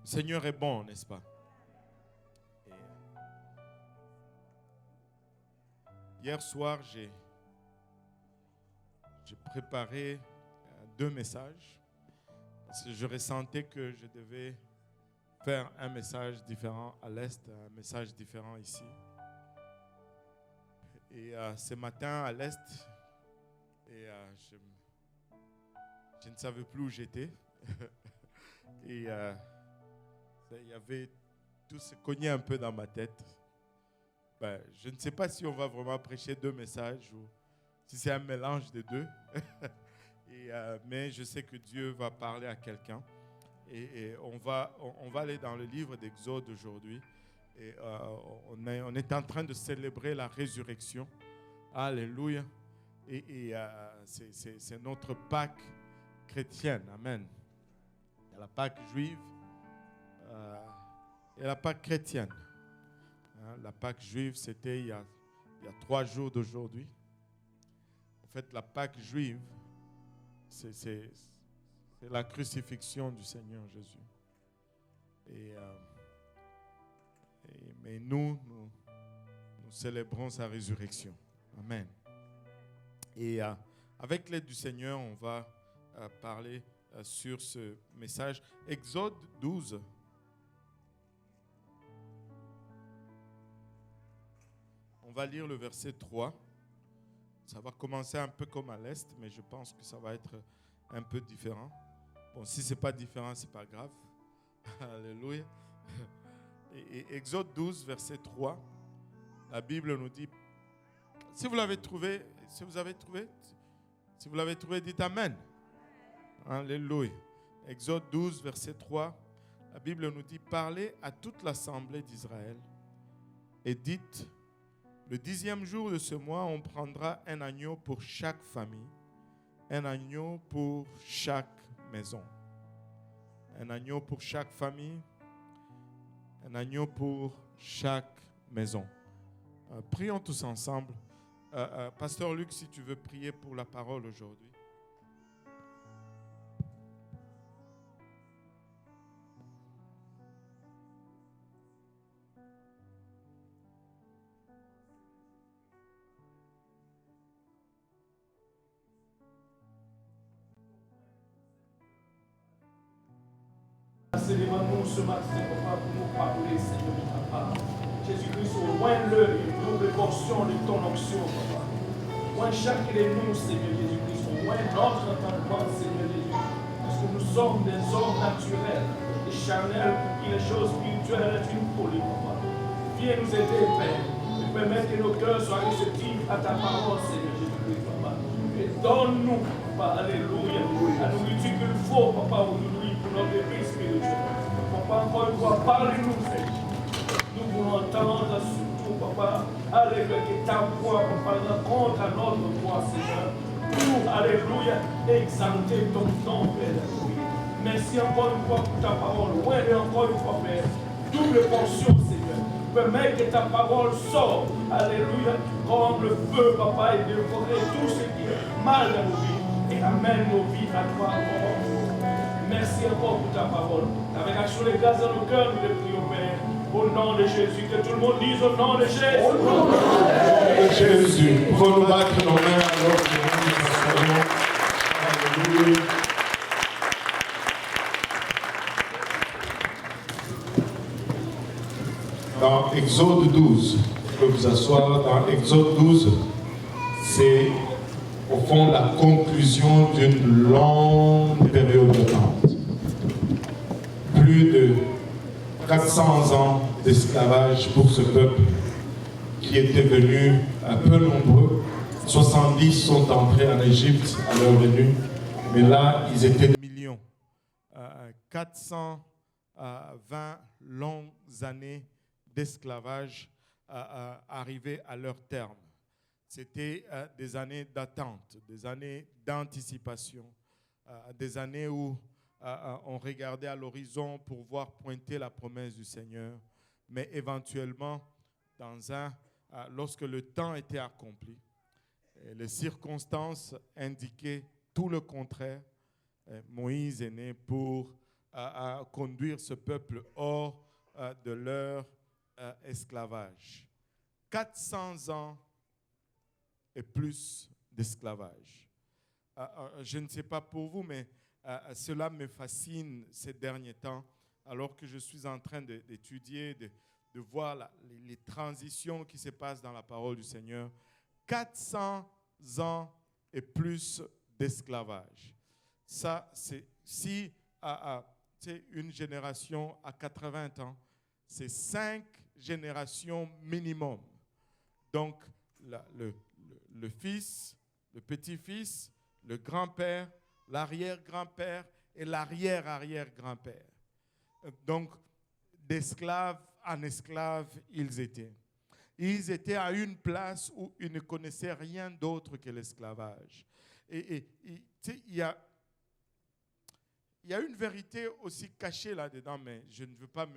Le Seigneur est bon, n'est-ce pas? Et hier soir, j'ai préparé 2 messages parce que je ressentais que je devais faire un message différent à l'Est, un message différent ici. Et ce matin à l'Est, je ne savais plus où j'étais. Et il y avait tout se cognait un peu dans ma tête. Je ne sais pas si on va vraiment prêcher 2 messages ou si c'est un mélange des 2. Mais je sais que Dieu va parler à quelqu'un. Et on va aller dans le livre d'Exode aujourd'hui. Et on est en train de célébrer la résurrection. Alléluia. Et c'est notre Pâque chrétienne. Amen. Il y a la Pâque juive et la Pâque chrétienne. La Pâque juive, c'était il y a 3 jours d'aujourd'hui. En fait, la Pâque juive, c'est la crucifixion du Seigneur Jésus. Mais nous célébrons sa résurrection. Amen. Et avec l'aide du Seigneur, on va parler sur ce message. Exode 12. On va lire le verset 3. Ça va commencer un peu comme à l'Est, mais je pense que ça va être un peu différent. Bon, si ce n'est pas différent, ce n'est pas grave. Alléluia. Et Exode 12, verset 3, la Bible nous dit, si vous l'avez trouvé, dites Amen. Alléluia. Exode 12, verset 3, la Bible nous dit, parlez à toute l'assemblée d'Israël et dites, le 10e jour de ce mois, on prendra un agneau pour chaque famille, un agneau pour chaque maison. Un agneau pour chaque famille, un agneau pour chaque maison. Prions tous ensemble. Pasteur Luc, si tu veux prier pour la parole aujourd'hui. C'est devant nous ce matin, papa, pour nous parler, Seigneur, papa. Jésus-Christ, oint-le une double portion de ton onction, papa. Oint chacun de nous, Seigneur Jésus-Christ. Oint notre entendement, Seigneur Jésus. Parce que nous sommes des hommes naturels, des charnels, pour qui les choses spirituelles est une folie, papa. Viens nous aider, Père, et permettre que nos cœurs soient réceptifs à ta parole, Seigneur Jésus-Christ, papa. Et donne-nous, papa, alléluia, la nourriture qu'il faut, papa, aujourd'hui, pour notre vie spirituelle. Papa, encore une fois, parle-nous, Seigneur. Nous voulons entendre surtout, papa, alléluia, que ta voix, papa, rencontre à notre voix, Seigneur, pour, alléluia, exalter ton nom, Père. Merci encore une fois pour ta parole. Oui, et encore une fois, Père, double portion, Seigneur. Permets que ta parole sorte, alléluia, comme le feu, papa, et dévorer tout ce qui est mal dans nos vies et amène nos vies à toi encore. Merci encore pour ta parole. Avec action de grâce dans nos cœurs, nous te prions, Père. Au nom de Jésus, que tout le monde dise au nom de Jésus. Au nom de Jésus. Pouvons-nous battre nos mains alors que nous nous asseyons. Alléluia. Dans Exode 12, je peux vous asseoir. Dans Exode 12, c'est au fond la conclusion d'une longue période d'attente. Plus de 400 ans d'esclavage pour ce peuple qui était venu un peu nombreux. 70 sont entrés en Égypte à leur venue, mais là, ils étaient des millions. 420 longues années d'esclavage arrivaient à leur terme. C'était des années d'attente, des années d'anticipation, des années où on regardait à l'horizon pour voir pointer la promesse du Seigneur. Mais éventuellement, lorsque le temps était accompli, les circonstances indiquaient tout le contraire. Moïse est né pour à conduire ce peuple hors de leur esclavage. 400 ans et plus d'esclavage. Je ne sais pas pour vous, mais cela me fascine ces derniers temps, alors que je suis en train d'étudier, de voir les transitions qui se passent dans la parole du Seigneur. 400 ans et plus d'esclavage. Ça, si une génération à 80 ans, c'est 5 générations minimum. Donc, le fils, le petit-fils, le grand-père, l'arrière-grand-père et l'arrière-arrière-grand-père. Donc, d'esclaves en esclaves, ils étaient. Ils étaient à une place où ils ne connaissaient rien d'autre que l'esclavage. Et il y a une vérité aussi cachée là-dedans, mais je ne veux pas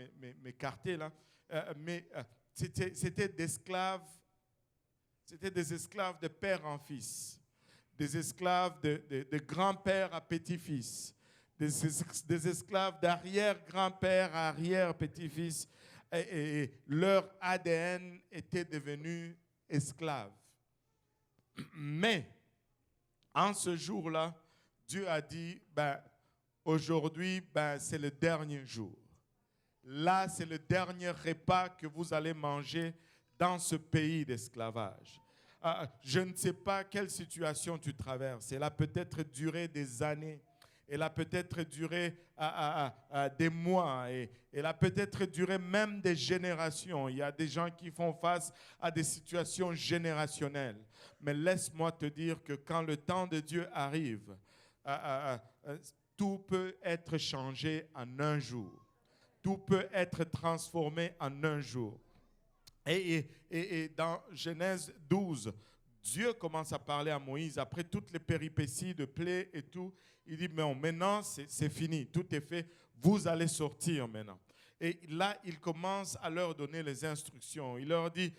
m'écarter là. C'était des esclaves de père en fils, des esclaves de grand-père à petit-fils, des esclaves d'arrière-grand-père à arrière-petit-fils, et leur ADN était devenu esclave. Mais, en ce jour-là, Dieu a dit, aujourd'hui, c'est le dernier jour. Là, c'est le dernier repas que vous allez manger dans ce pays d'esclavage. Je ne sais pas quelle situation tu traverses. Elle a peut-être duré des années. Elle a peut-être duré des mois. Et elle a peut-être duré même des générations. Il y a des gens qui font face à des situations générationnelles. Mais laisse-moi te dire que quand le temps de Dieu arrive, tout peut être changé en un jour. Tout peut être transformé en un jour. Et dans Genèse 12, Dieu commence à parler à Moïse après toutes les péripéties de plaies et tout. Il dit, mais maintenant, c'est fini, tout est fait, vous allez sortir maintenant. Et là, il commence à leur donner les instructions. Il leur dit,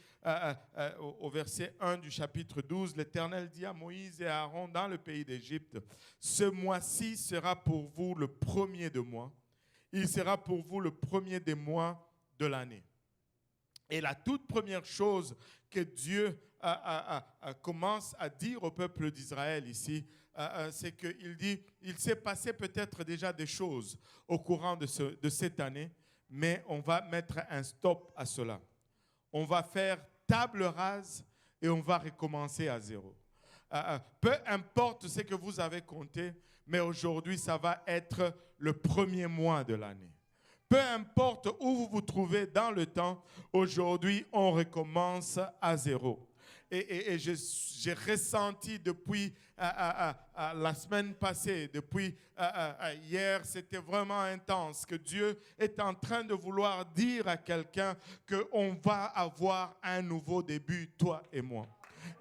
au verset 1 du chapitre 12, l'Éternel dit à Moïse et à Aaron dans le pays d'Égypte, ce mois-ci sera pour vous le premier de mois. Il sera pour vous le premier des mois de l'année. Et la toute première chose que Dieu commence à dire au peuple d'Israël ici, c'est qu'il dit, il s'est passé peut-être déjà des choses au courant de cette année, mais on va mettre un stop à cela. On va faire table rase et on va recommencer à zéro. Peu importe ce que vous avez compté, mais aujourd'hui, ça va être le premier mois de l'année. Peu importe où vous vous trouvez dans le temps, aujourd'hui, on recommence à zéro. Et j'ai ressenti depuis la semaine passée, depuis hier, c'était vraiment intense, que Dieu est en train de vouloir dire à quelqu'un qu'on va avoir un nouveau début, toi et moi.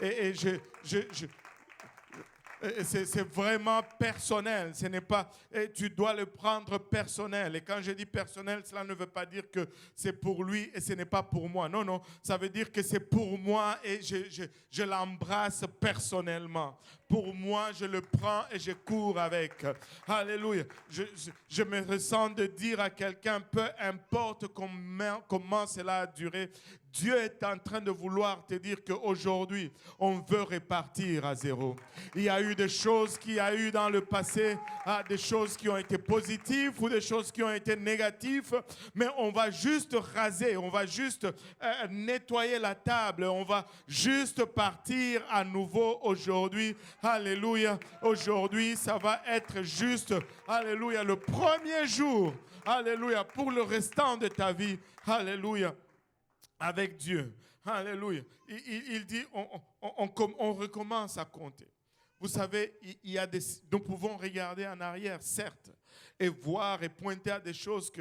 Et c'est vraiment personnel. Ce n'est pas, et tu dois le prendre personnel. Et quand je dis personnel, cela ne veut pas dire que c'est pour lui et ce n'est pas pour moi. Non, non, ça veut dire que c'est pour moi et je l'embrasse personnellement. Pour moi, je le prends et je cours avec. Alléluia. Je me ressens de dire à quelqu'un, peu importe comment cela a duré, Dieu est en train de vouloir te dire qu'aujourd'hui, on veut repartir à zéro. Il y a eu des choses qu'il y a eu dans le passé, des choses qui ont été positives ou des choses qui ont été négatives, mais on va juste raser, on va juste nettoyer la table, on va juste partir à nouveau aujourd'hui. Alléluia. Aujourd'hui, ça va être juste, alléluia, le premier jour, alléluia, pour le restant de ta vie. Alléluia. Avec Dieu. Alléluia. Il dit, on recommence à compter. Vous savez, nous pouvons regarder en arrière, certes, et voir et pointer à des choses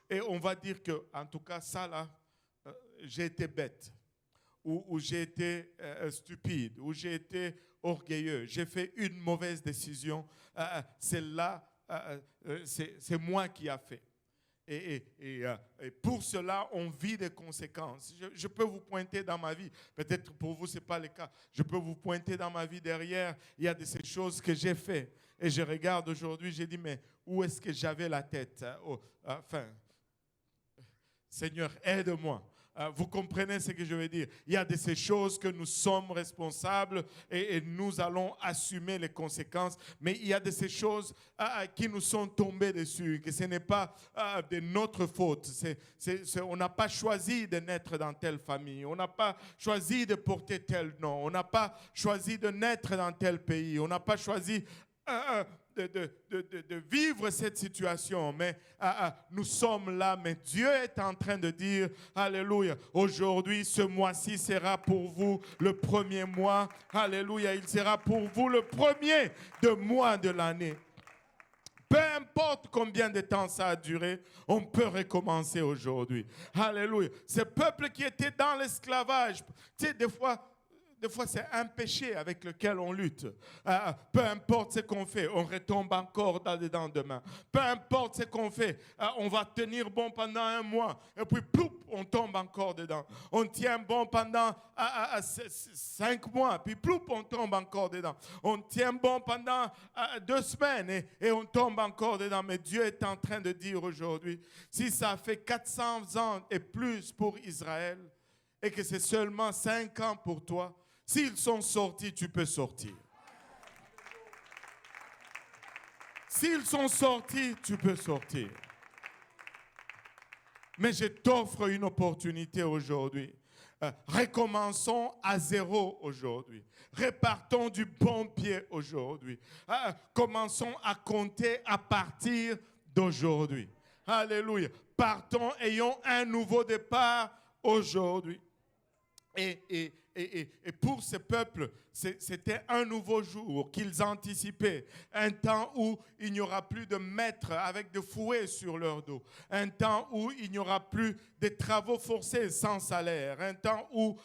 et on va dire que, en tout cas, ça là, j'ai été bête, ou j'ai été stupide, ou j'ai été orgueilleux, j'ai fait une mauvaise décision. C'est moi qui a fait. Et pour cela, on vit des conséquences. Je peux vous pointer dans ma vie, peut-être pour vous, ce n'est pas le cas. Je peux vous pointer dans ma vie derrière, il y a de ces choses que j'ai faites. Et je regarde aujourd'hui, j'ai dit, mais où est-ce que j'avais la tête? Enfin, Seigneur, aide-moi. Vous comprenez ce que je veux dire? Il y a de ces choses que nous sommes responsables et nous allons assumer les conséquences. Mais il y a de ces choses qui nous sont tombées dessus, que ce n'est pas de notre faute. On n'a pas choisi de naître dans telle famille. On n'a pas choisi de porter tel nom. On n'a pas choisi de naître dans tel pays. On n'a pas choisi de vivre cette situation, mais nous sommes là, mais Dieu est en train de dire, alléluia, aujourd'hui, ce mois-ci sera pour vous le premier mois, alléluia, il sera pour vous le premier mois de l'année. Peu importe combien de temps ça a duré, on peut recommencer aujourd'hui. Alléluia. Ce peuple qui était dans l'esclavage, tu sais, des fois, c'est un péché avec lequel on lutte. Peu importe ce qu'on fait, on retombe encore dedans demain. Peu importe ce qu'on fait, on va tenir bon pendant un mois. Et puis, ploup, on tombe encore dedans. On tient bon pendant 5 mois. Puis, ploup, on tombe encore dedans. On tient bon pendant 2 semaines et on tombe encore dedans. Mais Dieu est en train de dire aujourd'hui, si ça fait 400 ans et plus pour Israël, et que c'est seulement 5 ans pour toi, s'ils sont sortis, tu peux sortir. S'ils sont sortis, tu peux sortir. Mais je t'offre une opportunité aujourd'hui. Recommençons à zéro aujourd'hui. Repartons du bon pied aujourd'hui. Commençons à compter à partir d'aujourd'hui. Alléluia. Partons, ayons un nouveau départ aujourd'hui. Et pour ce peuple, c'était un nouveau jour qu'ils anticipaient. Un temps où il n'y aura plus de maîtres avec de fouets sur leur dos. Un temps où il n'y aura plus de travaux forcés sans salaire. Un temps où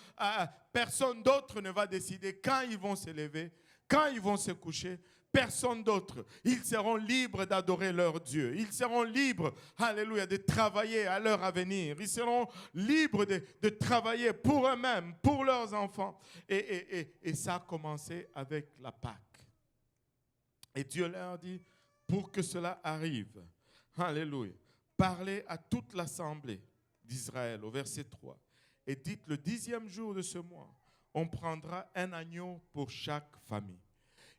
personne d'autre ne va décider quand ils vont se lever, quand ils vont se coucher. Personne d'autre. Ils seront libres d'adorer leur Dieu. Ils seront libres, alléluia, de travailler à leur avenir. Ils seront libres de travailler pour eux-mêmes, pour leurs enfants. Et ça a commencé avec la Pâque. Et Dieu leur dit, pour que cela arrive, alléluia, parlez à toute l'assemblée d'Israël, au verset 3. Et dites, le 10e jour de ce mois, on prendra un agneau pour chaque famille.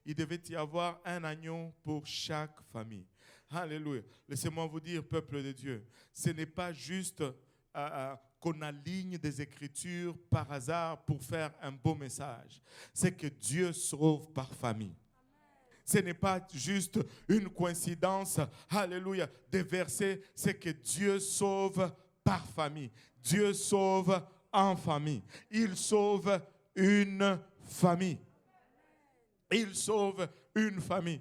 Il devait y avoir un agneau pour chaque famille. Alléluia. Laissez-moi vous dire, peuple de Dieu, ce n'est pas juste qu'on aligne des Écritures par hasard pour faire un beau message. C'est que Dieu sauve par famille. Ce n'est pas juste une coïncidence, alléluia, des versets, c'est que Dieu sauve par famille. Dieu sauve en famille. Il sauve une famille. Il sauve une famille.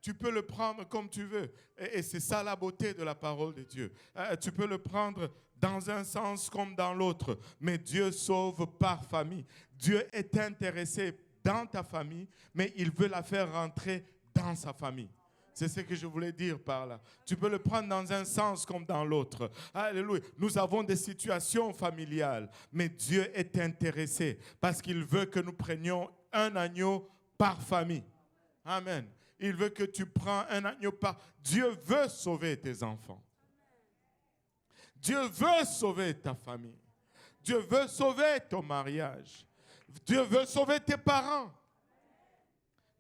Tu peux le prendre comme tu veux. Et c'est ça la beauté de la parole de Dieu. Tu peux le prendre dans un sens comme dans l'autre. Mais Dieu sauve par famille. Dieu est intéressé dans ta famille, mais il veut la faire rentrer dans sa famille. C'est ce que je voulais dire par là. Tu peux le prendre dans un sens comme dans l'autre. Alléluia. Nous avons des situations familiales, mais Dieu est intéressé parce qu'il veut que nous prenions un agneau par famille. Amen. Il veut que tu prends un agneau par... Dieu veut sauver tes enfants. Dieu veut sauver ta famille. Dieu veut sauver ton mariage. Dieu veut sauver tes parents.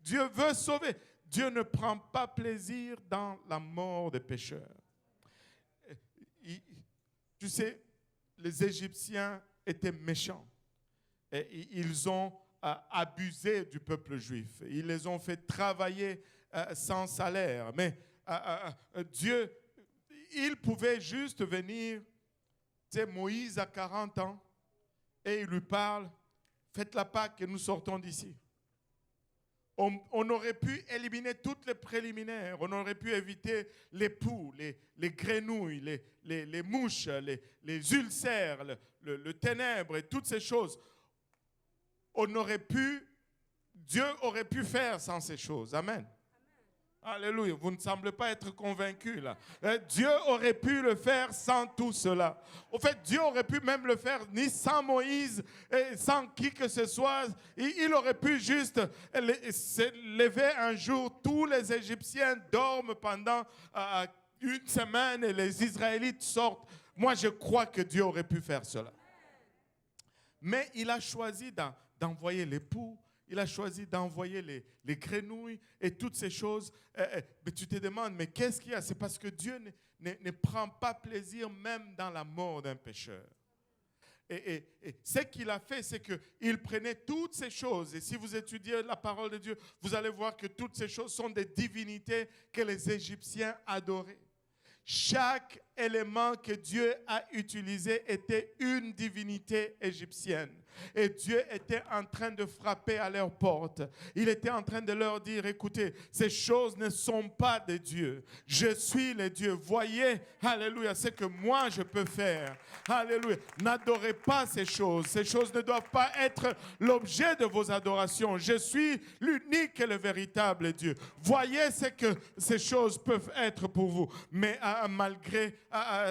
Dieu veut sauver. Dieu ne prend pas plaisir dans la mort des pécheurs. Tu sais, les Égyptiens étaient méchants. Et ils ont abusé du peuple juif. Ils les ont fait travailler sans salaire. Mais Dieu, il pouvait juste venir, tu sais, Moïse a 40 ans, et il lui parle, faites la Pâque et nous sortons d'ici. On aurait pu éliminer toutes les préliminaires. On aurait pu éviter les poux, les grenouilles, les mouches, les ulcères, le ténèbre et toutes ces choses. Dieu aurait pu faire sans ces choses. Amen. Alléluia. Vous ne semblez pas être convaincus là. Dieu aurait pu le faire sans tout cela. En fait, Dieu aurait pu même le faire ni sans Moïse, et sans qui que ce soit. Il aurait pu juste se lever un jour. Tous les Égyptiens dorment pendant une semaine et les Israélites sortent. Moi, je crois que Dieu aurait pu faire cela. Mais il a choisi d'envoyer les poux. Il a choisi d'envoyer les grenouilles et toutes ces choses. Mais tu te demandes, mais qu'est-ce qu'il y a? C'est parce que Dieu ne prend pas plaisir même dans la mort d'un pécheur. Et ce qu'il a fait, c'est qu'il prenait toutes ces choses. Et si vous étudiez la parole de Dieu, vous allez voir que toutes ces choses sont des divinités que les Égyptiens adoraient. Chaque élément que Dieu a utilisé était une divinité égyptienne. Et Dieu était en train de frapper à leur porte. Il était en train de leur dire, écoutez, ces choses ne sont pas de Dieu. Je suis le Dieu. Voyez, alléluia, ce que moi je peux faire. Alléluia. N'adorez pas ces choses. Ces choses ne doivent pas être l'objet de vos adorations. Je suis l'unique et le véritable Dieu. Voyez ce que ces choses peuvent être pour vous. Mais malgré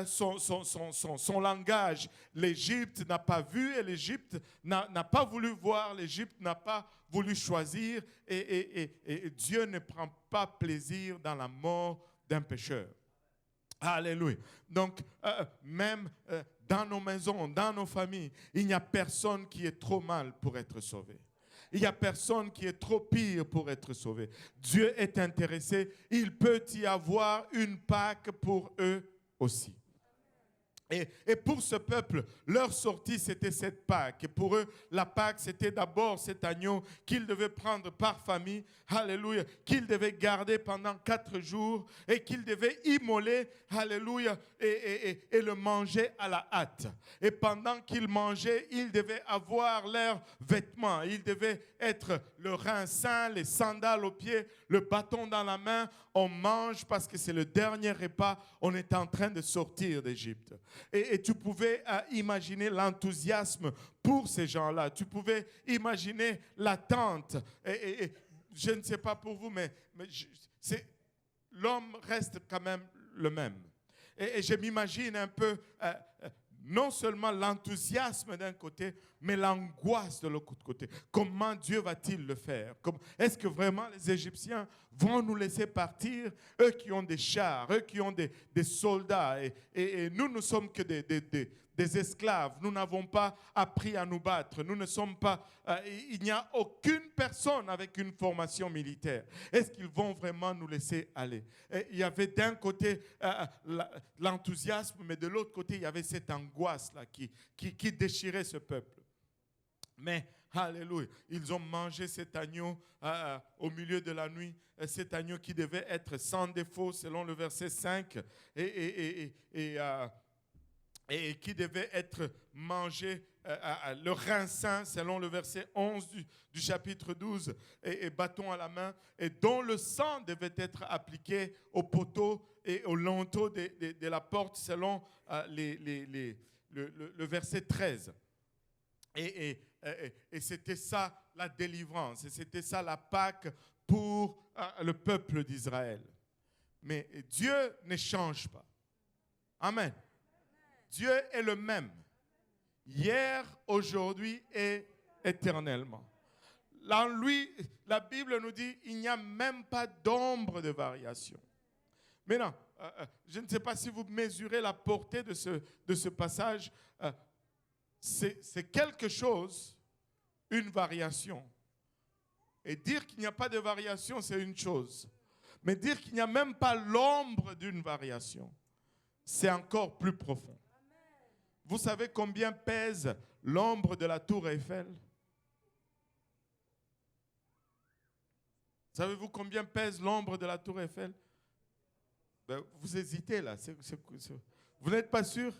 son langage, l'Égypte n'a pas vu et l'Égypte n'a pas voulu voir, l'Égypte n'a pas voulu choisir et Dieu ne prend pas plaisir dans la mort d'un pécheur. Alléluia. Donc, même dans nos maisons, dans nos familles, il n'y a personne qui est trop mal pour être sauvé. Il n'y a personne qui est trop pire pour être sauvé. Dieu est intéressé. Il peut y avoir une Pâque pour eux aussi. Et pour ce peuple, leur sortie, c'était cette Pâque. Et pour eux, la Pâque, c'était d'abord cet agneau qu'ils devaient prendre par famille, alléluia, qu'ils devaient garder pendant 4 jours et qu'ils devaient immoler, alléluia, et le manger à la hâte. Et pendant qu'ils mangeaient, ils devaient avoir leurs vêtements. Ils devaient être le rein saint, les sandales aux pieds, le bâton dans la main. On mange parce que c'est le dernier repas. On est en train de sortir d'Égypte. Et tu pouvais imaginer l'enthousiasme pour ces gens-là. Tu pouvais imaginer l'attente. Et je ne sais pas pour vous, mais l'homme reste quand même le même. Et je m'imagine un peu non seulement l'enthousiasme d'un côté, mais l'angoisse de l'autre côté. Comment Dieu va-t-il le faire? Est-ce que vraiment les Égyptiens vont nous laisser partir? Eux qui ont des chars, eux qui ont des soldats, et nous ne sommes que des esclaves. Nous n'avons pas appris à nous battre. Nous ne sommes pas... il n'y a aucune personne avec une formation militaire. Est-ce qu'ils vont vraiment nous laisser aller? Et il y avait d'un côté l'enthousiasme, mais de l'autre côté, il y avait cette angoisse-là qui déchirait ce peuple. Mais, alléluia, ils ont mangé cet agneau au milieu de la nuit, cet agneau qui devait être sans défaut selon le verset 5 et qui devait être mangé, le rein saint selon le verset 11 du chapitre 12 et bâton à la main, et dont le sang devait être appliqué au poteau et au linteau de la porte selon le verset 13. Et c'était ça la délivrance, et c'était ça la Pâque pour le peuple d'Israël. Mais Dieu ne change pas. Amen. Dieu est le même, hier, aujourd'hui et éternellement. En lui, la Bible nous dit il n'y a même pas d'ombre de variation. Maintenant, je ne sais pas si vous mesurez la portée de ce passage. C'est quelque chose, une variation. Et dire qu'il n'y a pas de variation, c'est une chose. Mais dire qu'il n'y a même pas l'ombre d'une variation, c'est encore plus profond. Vous savez combien pèse l'ombre de la tour Eiffel? Savez-vous combien pèse l'ombre de la tour Eiffel? Ben, vous hésitez là. Vous n'êtes pas sûr?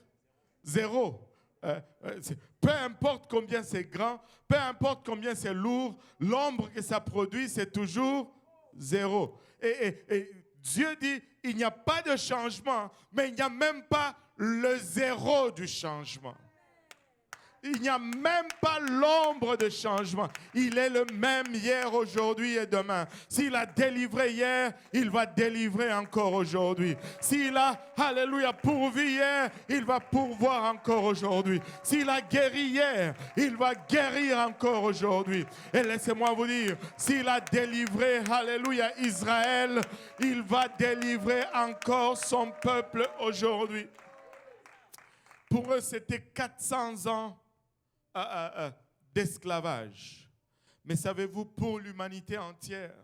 0. Peu importe combien c'est grand, peu importe combien c'est lourd, l'ombre que ça produit, c'est toujours 0. Et Dieu dit, il n'y a pas de changement, mais il n'y a même pas le 0 du changement. il n'y a même pas l'ombre de changement. Il est le même hier, aujourd'hui et demain. S'il a délivré hier, il va délivrer encore aujourd'hui. S'il a, alléluia, pourvu hier, il va pourvoir encore aujourd'hui. S'il a guéri hier, il va guérir encore aujourd'hui. Et laissez-moi vous dire, s'il a délivré, alléluia, Israël, il va délivrer encore son peuple aujourd'hui. Pour eux, c'était 400 ans d'esclavage. Mais savez-vous, pour l'humanité entière,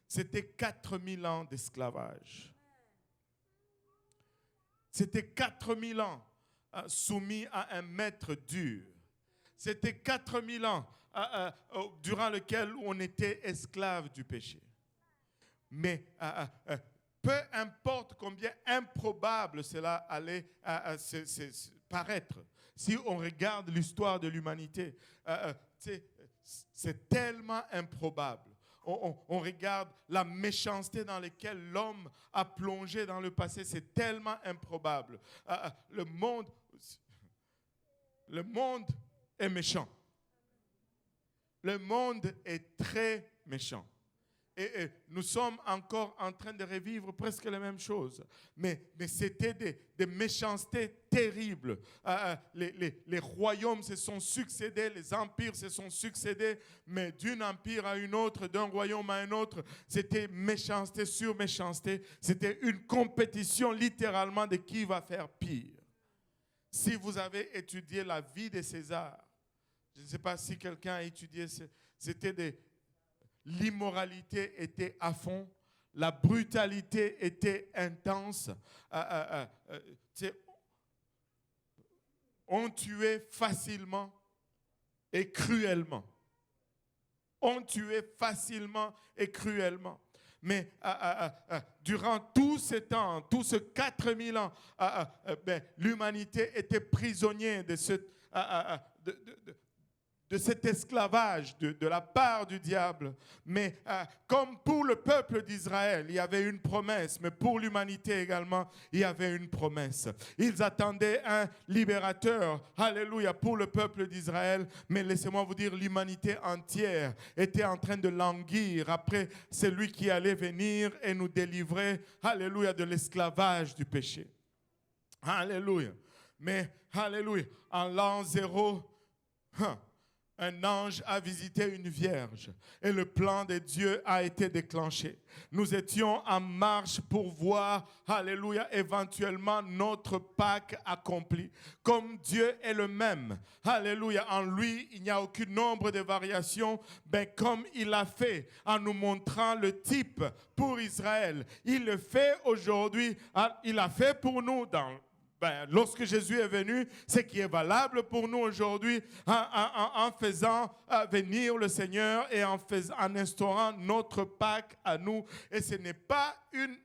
c'était 4000 ans d'esclavage. C'était 4000 ans soumis à un maître dur. C'était 4000 ans durant lesquels on était esclave du péché. Mais peu importe combien improbable cela allait paraître, si on regarde l'histoire de l'humanité, c'est tellement improbable. On regarde la méchanceté dans laquelle l'homme a plongé dans le passé, c'est tellement improbable. Le monde est méchant. Le monde est très méchant. Et nous sommes encore en train de revivre presque les mêmes choses. Mais c'était des méchancetés terribles. Les royaumes se sont succédés, les empires se sont succédés, mais d'un empire à un autre, d'un royaume à un autre, c'était méchanceté sur méchanceté. C'était une compétition littéralement de qui va faire pire. Si vous avez étudié la vie de César, je ne sais pas si quelqu'un a étudié, c'était l'immoralité était à fond, la brutalité était intense. On tuait facilement et cruellement. On tuait facilement et cruellement. Mais durant tout ce temps, tous ces 4000 ans, l'humanité était prisonnière de cet esclavage de la part du diable. Mais comme pour le peuple d'Israël, il y avait une promesse, mais pour l'humanité également, il y avait une promesse. Ils attendaient un libérateur, alléluia, pour le peuple d'Israël, mais laissez-moi vous dire, l'humanité entière était en train de languir après celui qui allait venir et nous délivrer, alléluia, de l'esclavage du péché. Alléluia. Mais, alléluia, en l'an 0, un ange a visité une vierge et le plan de Dieu a été déclenché. Nous étions en marche pour voir, alléluia, éventuellement notre Pâques accompli. Comme Dieu est le même, alléluia, en lui, il n'y a aucun nombre de variations, mais comme il l'a fait en nous montrant le type pour Israël, il le fait aujourd'hui, il l'a fait pour nous lorsque Jésus est venu, ce qui est valable pour nous aujourd'hui en faisant venir le Seigneur et en instaurant notre Pâques à nous. Et ce n'est pas une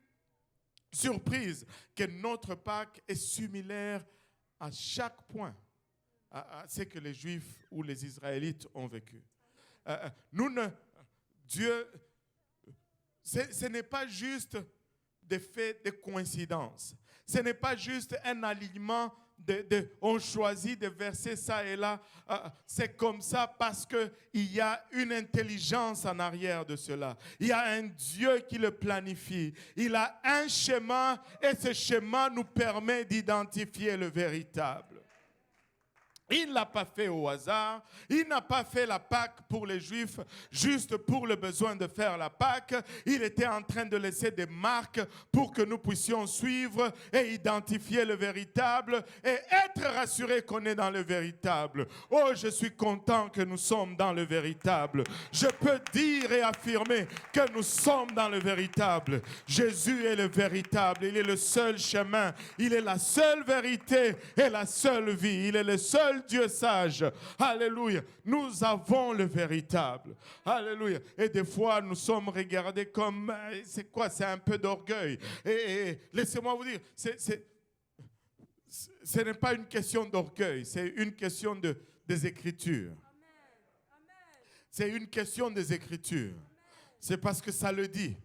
surprise que notre Pâques est similaire à chaque point à ce que les Juifs ou les Israélites ont vécu. Dieu, ce n'est pas juste des faits de coïncidence. Ce n'est pas juste un alignement, on choisit de verser ça et là. C'est comme ça parce qu'il y a une intelligence en arrière de cela. Il y a un Dieu qui le planifie. Il a un schéma et ce schéma nous permet d'identifier le véritable. Il ne l'a pas fait au hasard. Il n'a pas fait la Pâque pour les Juifs juste pour le besoin de faire la Pâque. Il était en train de laisser des marques pour que nous puissions suivre et identifier le véritable et être rassurés qu'on est dans le véritable. Oh, je suis content que nous sommes dans le véritable. Je peux dire et affirmer que nous sommes dans le véritable. Jésus est le véritable. Il est le seul chemin. Il est la seule vérité et la seule vie. Il est le seul Dieu sage. Alléluia. Nous avons le véritable. Alléluia. Et des fois, nous sommes regardés comme, c'est quoi? C'est un peu d'orgueil. Et laissez-moi vous dire, ce n'est pas une question d'orgueil, c'est une question des Écritures. C'est une question des Écritures. C'est parce que ça le dit.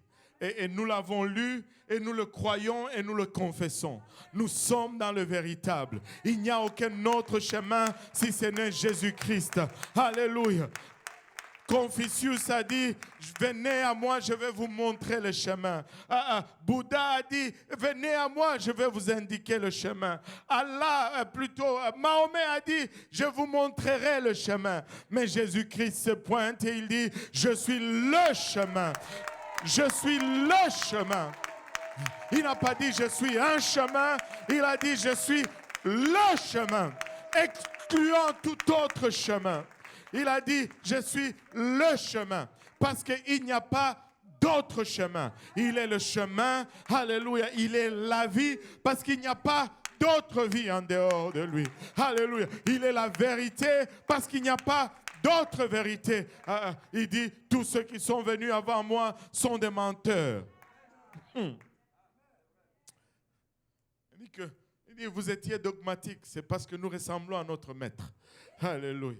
Et nous l'avons lu, et nous le croyons, et nous le confessons. Nous sommes dans le véritable. Il n'y a aucun autre chemin si ce n'est Jésus-Christ. Alléluia. Confucius a dit, venez à moi, je vais vous montrer le chemin. Bouddha a dit, venez à moi, je vais vous indiquer le chemin. Mahomet a dit, je vous montrerai le chemin. Mais Jésus-Christ se pointe et il dit, je suis le chemin. Je suis le chemin. Il n'a pas dit je suis un chemin, il a dit je suis le chemin, excluant tout autre chemin. Il a dit je suis le chemin, parce qu'il n'y a pas d'autre chemin. Il est le chemin, alléluia, il est la vie, parce qu'il n'y a pas d'autre vie en dehors de lui. Alléluia, il est la vérité, parce qu'il n'y a pas d'autre vérité. Il dit, tous ceux qui sont venus avant moi sont des menteurs. Il dit, vous étiez dogmatique, c'est parce que nous ressemblons à notre maître. Alléluia.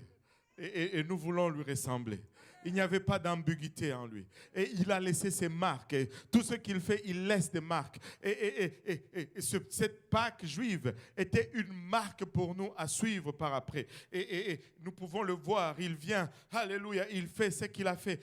Et nous voulons lui ressembler. Il n'y avait pas d'ambiguïté en lui. Et il a laissé ses marques. Et tout ce qu'il fait, il laisse des marques. Cette Pâque juive était une marque pour nous à suivre par après. Et nous pouvons le voir. Il vient, alléluia, il fait ce qu'il a fait.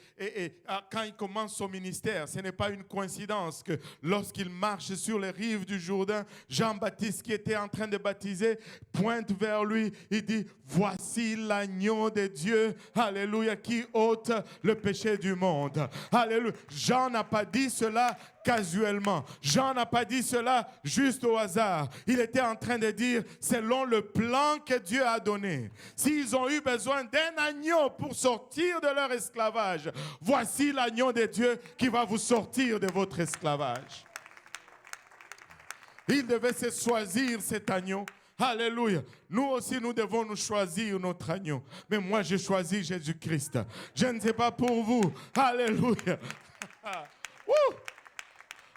Quand il commence son ministère, ce n'est pas une coïncidence que lorsqu'il marche sur les rives du Jourdain, Jean-Baptiste qui était en train de baptiser, pointe vers lui. Il dit, voici l'agneau de Dieu, alléluia, qui ôte le péché du monde. Alléluia. Jean n'a pas dit cela casuellement. Jean n'a pas dit cela juste au hasard. Il était en train de dire selon le plan que Dieu a donné. S'ils ont eu besoin d'un agneau pour sortir de leur esclavage, voici l'agneau de Dieu qui va vous sortir de votre esclavage. Il devait se choisir cet agneau. Alléluia. Nous aussi, nous devons nous choisir notre agneau. Mais moi, j'ai choisi Jésus-Christ. Je ne sais pas pour vous. Alléluia.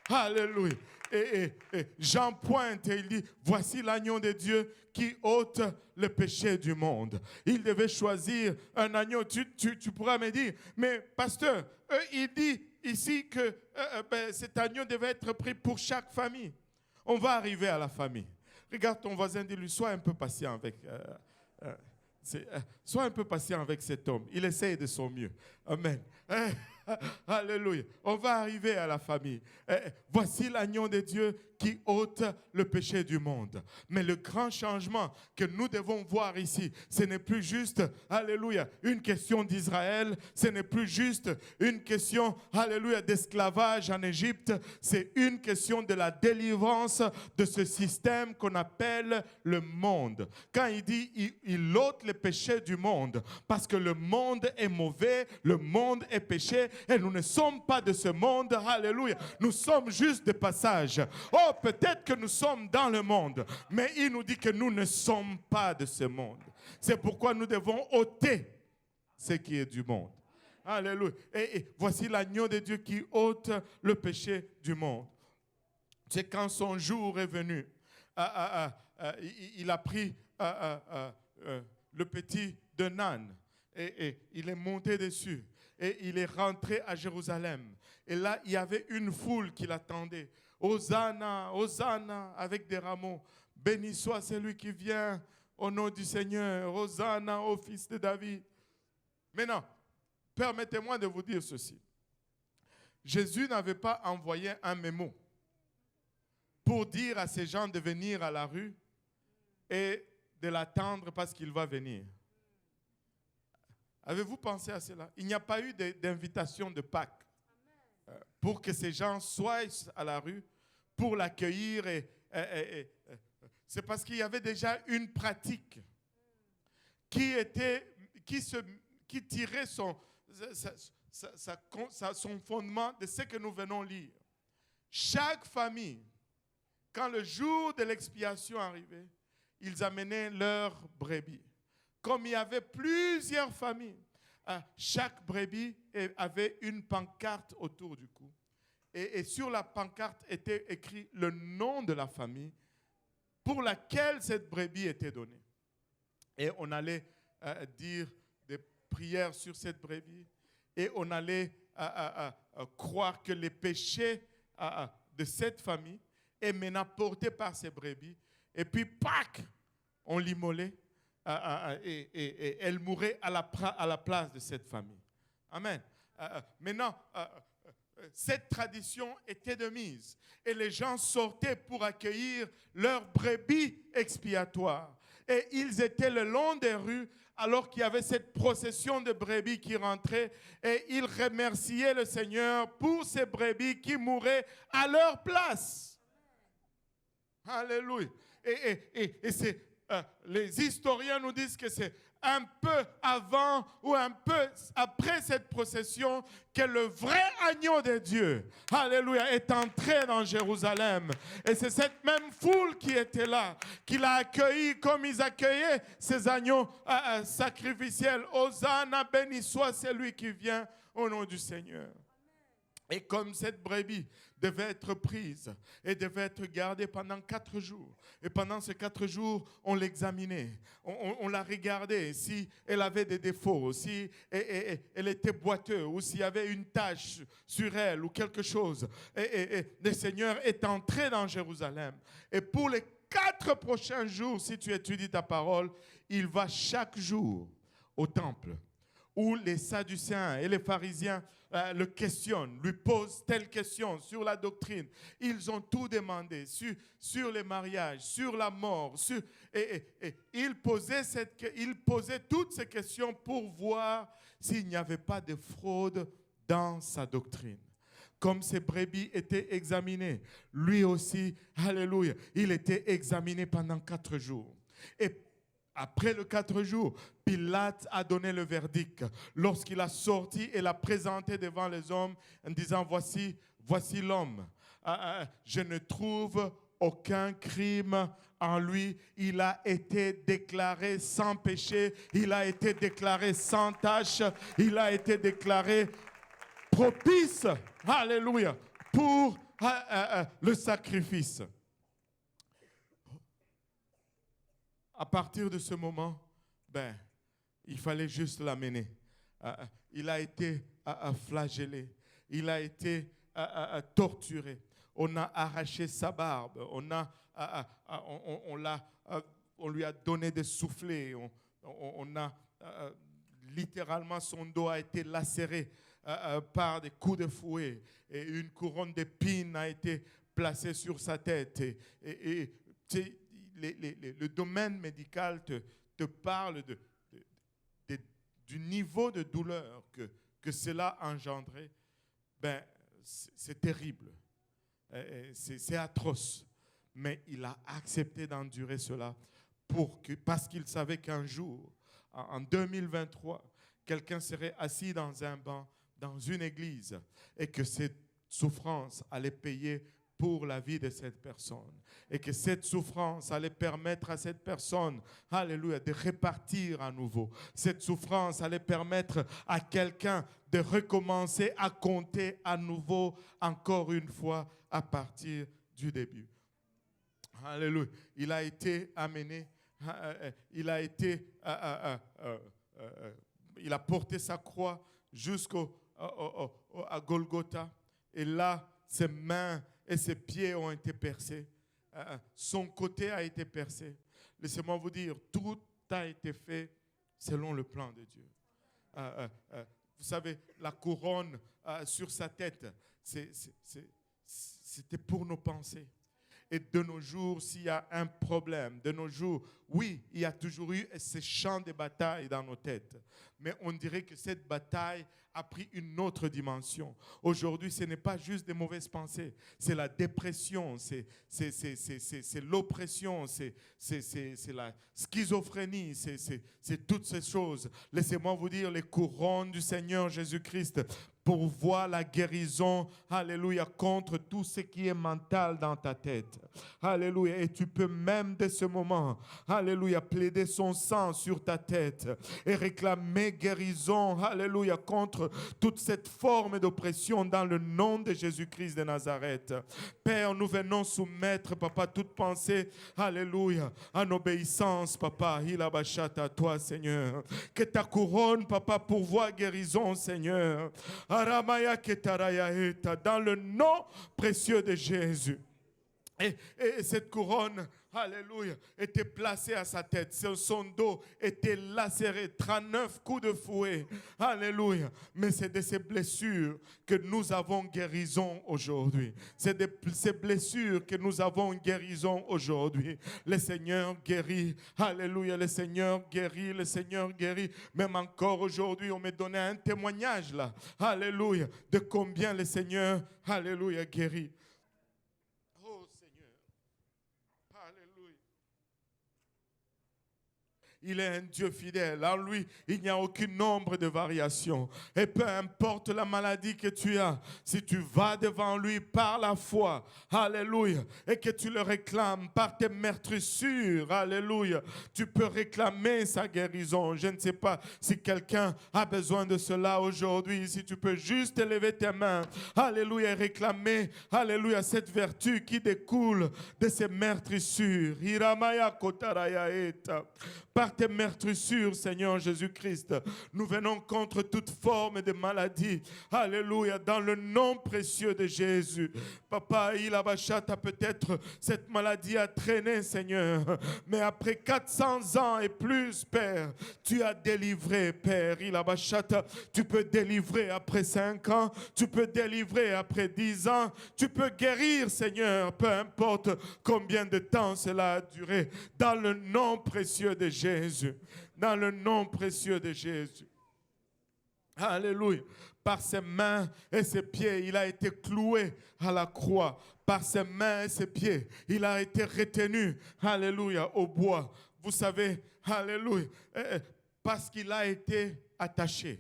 Alléluia. Et Jean pointe et il dit, voici l'agneau de Dieu qui ôte le péché du monde. Il devait choisir un agneau. Tu pourras me dire, mais pasteur, il dit ici que cet agneau devait être pris pour chaque famille. On va arriver à la famille. Regarde ton voisin, dis-lui, sois un peu patient avec, sois un peu patient avec cet homme. Il essaye de son mieux. Amen. Alléluia. On va arriver à la famille. Voici l'agneau de Dieu qui ôte le péché du monde. Mais le grand changement que nous devons voir ici, ce n'est plus juste, alléluia, une question d'Israël, ce n'est plus juste une question, alléluia, d'esclavage en Égypte, c'est une question de la délivrance de ce système qu'on appelle le monde. Quand il dit, il ôte le péché du monde, parce que le monde est mauvais, le monde est péché, et nous ne sommes pas de ce monde, alléluia, nous sommes juste de passage. Oh, peut-être que nous sommes dans le monde, mais il nous dit que nous ne sommes pas de ce monde. C'est pourquoi nous devons ôter ce qui est du monde. Alléluia. Et voici l'agneau de Dieu qui ôte le péché du monde. C'est quand son jour est venu, il a pris le petit d'un âne et il est monté dessus et il est rentré à Jérusalem. Et là, il y avait une foule qui l'attendait. Hosanna, Hosanna, avec des rameaux. Béni soit celui qui vient au nom du Seigneur. Hosanna au fils de David. Maintenant, permettez-moi de vous dire ceci. Jésus n'avait pas envoyé un mémo pour dire à ces gens de venir à la rue et de l'attendre parce qu'il va venir. Avez-vous pensé à cela? Il n'y a pas eu d'invitation de Pâques pour que ces gens soient à la rue pour l'accueillir. C'est parce qu'il y avait déjà une pratique qui tirait son fondement de ce que nous venons lire. Chaque famille, quand le jour de l'expiation arrivait, ils amenaient leurs brebis. Comme il y avait plusieurs familles, chaque brebis avait une pancarte autour du cou. Et sur la pancarte était écrit le nom de la famille pour laquelle cette brebis était donnée. Et on allait dire des prières sur cette brebis. Et on allait croire que les péchés de cette famille est maintenant porté par ces brebis. Et puis, Pâques, on l'immolait et elle mourait à la place de cette famille. Amen. Maintenant, cette tradition était de mise et les gens sortaient pour accueillir leurs brebis expiatoires. Et ils étaient le long des rues alors qu'il y avait cette procession de brebis qui rentrait et ils remerciaient le Seigneur pour ces brebis qui mouraient à leur place. Alléluia. Et les historiens nous disent que c'est un peu avant ou un peu après cette procession que le vrai agneau de Dieu, alléluia, est entré dans Jérusalem. Et c'est cette même foule qui était là, qui l'a accueilli comme ils accueillaient ces agneaux sacrificiels. Hosanna, béni soit celui qui vient au nom du Seigneur. Et comme cette brebis devait être prise et devait être gardée pendant 4 jours. Et pendant ces 4 jours, on l'examinait. On la regardait si elle avait des défauts, si elle était boiteuse ou s'il y avait une tache sur elle ou quelque chose. Et le Seigneur est entré dans Jérusalem. Et pour les 4 prochains jours, si tu étudies ta parole, il va chaque jour au temple où les Sadducéens et les pharisiens le questionnent, lui posent telle question sur la doctrine. Ils ont tout demandé sur les mariages, sur la mort. Et ils posaient toutes ces questions pour voir s'il n'y avait pas de fraude dans sa doctrine. Comme ces brebis étaient examinées, lui aussi, alléluia, il était examiné pendant 4 jours. Et après les 4 jours, Pilate a donné le verdict. Lorsqu'il a sorti et l'a présenté devant les hommes en disant, voici l'homme. Je ne trouve aucun crime en lui. Il a été déclaré sans péché. Il a été déclaré sans tache. Il a été déclaré propice, alléluia, pour le sacrifice. À partir de ce moment, il fallait juste l'amener. Il a été flagellé. Il a été torturé. On a arraché sa barbe. On lui a donné des soufflets. Littéralement, son dos a été lacéré par des coups de fouet. Et une couronne d'épines a été placée sur sa tête. Le domaine médical te parle du niveau de douleur que cela a engendré. C'est terrible. C'est atroce. Mais il a accepté d'endurer cela parce qu'il savait qu'un jour, en 2023, quelqu'un serait assis dans un banc, dans une église, et que cette souffrance allait payer pour la vie de cette personne. Et que cette souffrance allait permettre à cette personne, alléluia, de repartir à nouveau. Cette souffrance allait permettre à quelqu'un de recommencer à compter à nouveau, encore une fois, à partir du début. Alléluia. Il a été amené, il a porté sa croix à Golgotha. Et là, ses mains et ses pieds ont été percés. Son côté a été percé. Laissez-moi vous dire, tout a été fait selon le plan de Dieu. Vous savez, la couronne sur sa tête, c'était pour nos pensées. Et de nos jours, s'il y a un problème, de nos jours, oui, il y a toujours eu ces champs de bataille dans nos têtes. Mais on dirait que cette bataille a pris une autre dimension. Aujourd'hui, ce n'est pas juste des mauvaises pensées. C'est la dépression, c'est l'oppression, c'est la schizophrénie, c'est toutes ces choses. Laissez-moi vous dire, les couronnes du Seigneur Jésus-Christ pourvoient la guérison, alléluia, contre tout ce qui est mental dans ta tête. Alléluia. Et tu peux même dès ce moment, alléluia, plaider son sang sur ta tête et réclamer guérison, alléluia, contre toute cette forme d'oppression dans le nom de Jésus-Christ de Nazareth. Père, nous venons soumettre, papa, toute pensée, alléluia, en obéissance, papa, à toi, Seigneur. Que ta couronne, papa, pourvoie guérison, Seigneur. Dans le nom précieux de Jésus. Et cette couronne, alléluia, était placée à sa tête. Son dos était lacéré, 39 coups de fouet. Alléluia. Mais c'est de ces blessures que nous avons guérison aujourd'hui. C'est de ces blessures que nous avons guérison aujourd'hui. Le Seigneur guérit. Alléluia. Le Seigneur guérit. Le Seigneur guérit. Même encore aujourd'hui, on me donnait un témoignage là. Alléluia. De combien le Seigneur, alléluia, guérit. Il est un Dieu fidèle. En lui, il n'y a aucun nombre de variations. Et peu importe la maladie que tu as, si tu vas devant lui par la foi, alléluia, et que tu le réclames par tes meurtrissures, alléluia, tu peux réclamer sa guérison. Je ne sais pas si quelqu'un a besoin de cela aujourd'hui. Si tu peux juste lever tes mains, alléluia, et réclamer, alléluia, cette vertu qui découle de ces meurtrissures. Hiramaya kotaraya eta. Par tes meurtrissures, Seigneur Jésus-Christ, nous venons contre toute forme de maladie. Alléluia, dans le nom précieux de Jésus. Papa, peut-être cette maladie a traîné, Seigneur. Mais après 400 ans et plus, Père, tu as délivré, Père. Tu peux délivrer après 5 ans. Tu peux délivrer après 10 ans. Tu peux guérir, Seigneur, peu importe combien de temps cela a duré. Dans le nom précieux de Jésus. Dans le nom précieux de Jésus. Alléluia. Par ses mains et ses pieds, il a été cloué à la croix. Par ses mains et ses pieds, il a été retenu, alléluia, au bois. Vous savez, alléluia, parce qu'il a été attaché,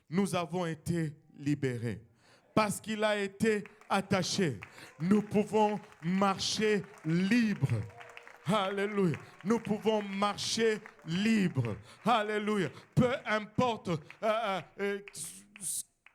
nous avons été libérés. Parce qu'il a été attaché, nous pouvons marcher libres. Alléluia. Nous pouvons marcher libres. Alléluia. Peu importe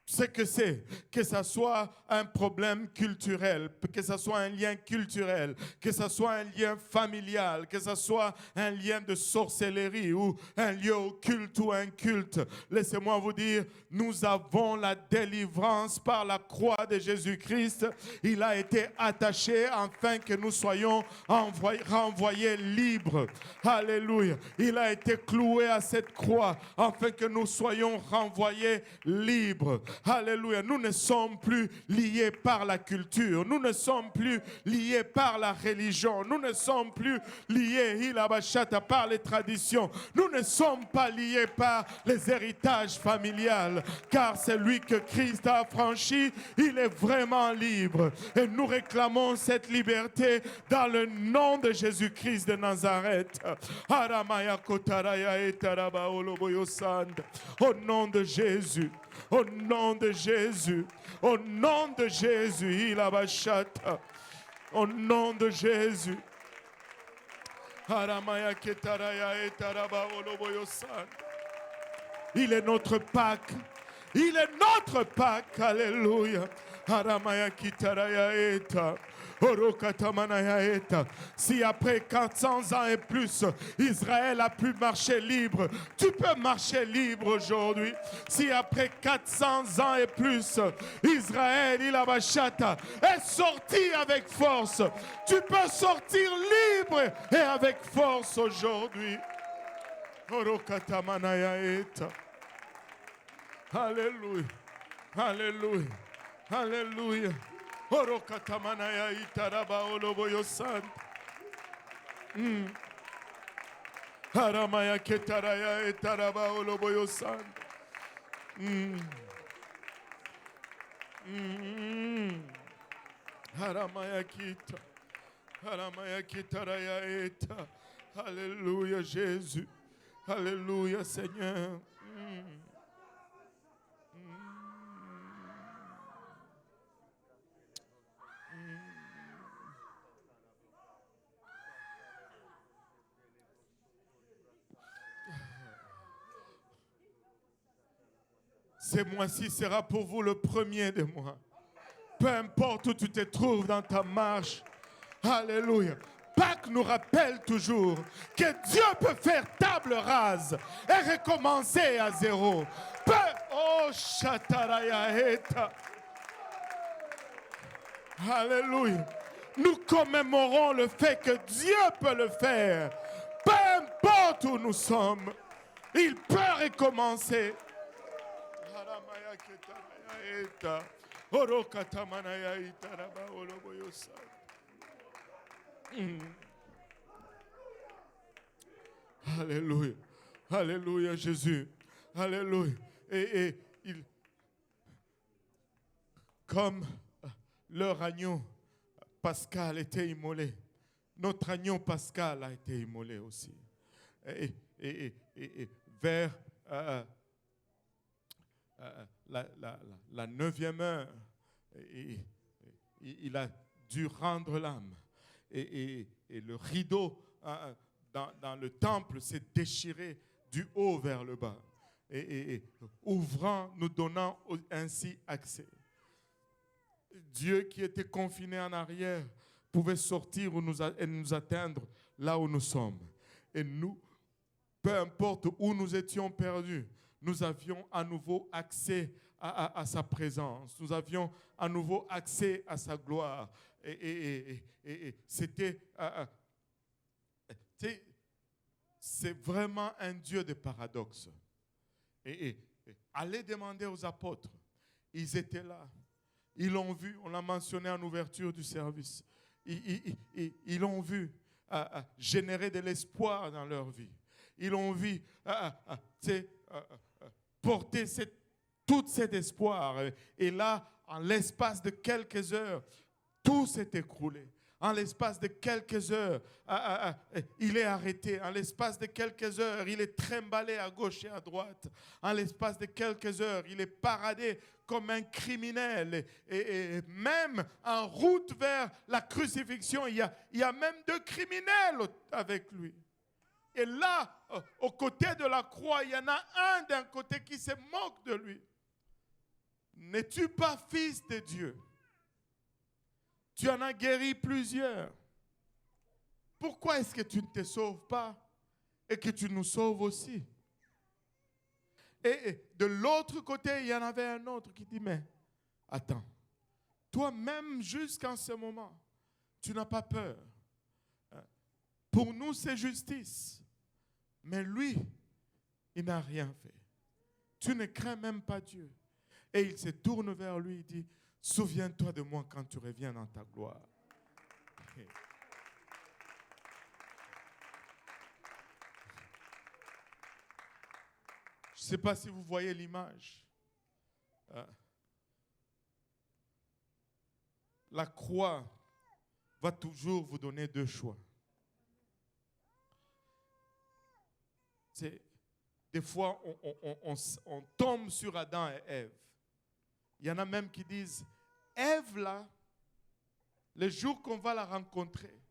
ce que c'est, que ce soit un problème culturel, que ce soit un lien culturel, que ce soit un lien familial, que ce soit un lien de sorcellerie ou un lieu occulte ou un culte. Laissez-moi vous dire, nous avons la délivrance par la croix de Jésus-Christ. Il a été attaché afin que nous soyons renvoyés libres. Alléluia. Il a été cloué à cette croix afin que nous soyons renvoyés libres. Alléluia. Nous ne sommes plus liés par la culture. Nous ne sommes plus liés par la religion. Nous ne sommes plus liés par les traditions. Nous ne sommes pas liés par les héritages familiales. Car celui que Christ a franchi, il est vraiment libre. Et nous réclamons cette liberté dans le nom de Jésus-Christ de Nazareth. Au nom de Jésus. Au nom de Jésus, au nom de Jésus, il abachata. Au nom de Jésus. Il est notre Pâques. Il est notre Pâques. Alléluia. Si après 400 ans et plus, Israël a pu marcher libre, tu peux marcher libre aujourd'hui. Si après 400 ans et plus, Israël, est sorti avec force, tu peux sortir libre et avec force aujourd'hui. Alléluia. Alléluia. Alléluia. Orokatamana itaraba oloboyo san. Haramaya ketaraya itaraba oloboyo san. Haramaya kita. Haramaya ketaraya eta. Alléluia Jésus. Alléluia Seigneur. Ce mois-ci sera pour vous le premier des mois. Peu importe où tu te trouves dans ta marche. Alléluia. Pâques nous rappelle toujours que Dieu peut faire table rase et recommencer à zéro. Oh, Shatarayaeta. Alléluia. Nous commémorons le fait que Dieu peut le faire. Peu importe où nous sommes, il peut recommencer. Alléluia. Alléluia, Jésus. Alléluia. Et comme leur agneau pascal était immolé, notre agneau pascal a été immolé aussi. Et vers la 9e heure, il a dû rendre l'âme. Et le rideau dans le temple s'est déchiré du haut vers le bas. Et ouvrant, nous donnant ainsi accès. Dieu qui était confiné en arrière pouvait sortir et nous atteindre là où nous sommes. Et nous, peu importe où nous étions perdus, nous avions à nouveau accès à sa présence. Nous avions à nouveau accès à sa gloire. Et c'était... c'est vraiment un Dieu de paradoxes. Et allez demander aux apôtres. Ils étaient là. Ils l'ont vu. On l'a mentionné en ouverture du service. Ils l'ont vu générer de l'espoir dans leur vie. Ils l'ont vu porter tout cet espoir. Et là, en l'espace de quelques heures, tout s'est écroulé. En l'espace de quelques heures, il est arrêté. En l'espace de quelques heures, il est trimballé à gauche et à droite. En l'espace de quelques heures, il est paradé comme un criminel. Et même en route vers la crucifixion, il y a même 2 criminels avec lui. Et là, aux côtés de la croix, il y en a un d'un côté qui se moque de lui. N'es-tu pas fils de Dieu? Tu en as guéri plusieurs. Pourquoi est-ce que tu ne te sauves pas et que tu nous sauves aussi? Et de l'autre côté, il y en avait un autre qui dit, mais attends, toi-même jusqu'en ce moment, tu n'as pas peur. Pour nous, c'est justice. Mais lui, il n'a rien fait. Tu ne crains même pas Dieu. Et il se tourne vers lui et dit, souviens-toi de moi quand tu reviens dans ta gloire. Je ne sais pas si vous voyez l'image. La croix va toujours vous donner 2 choix. Des fois, on tombe sur Adam et Ève. Il y en a même qui disent, Ève, là, le jour qu'on va la rencontrer,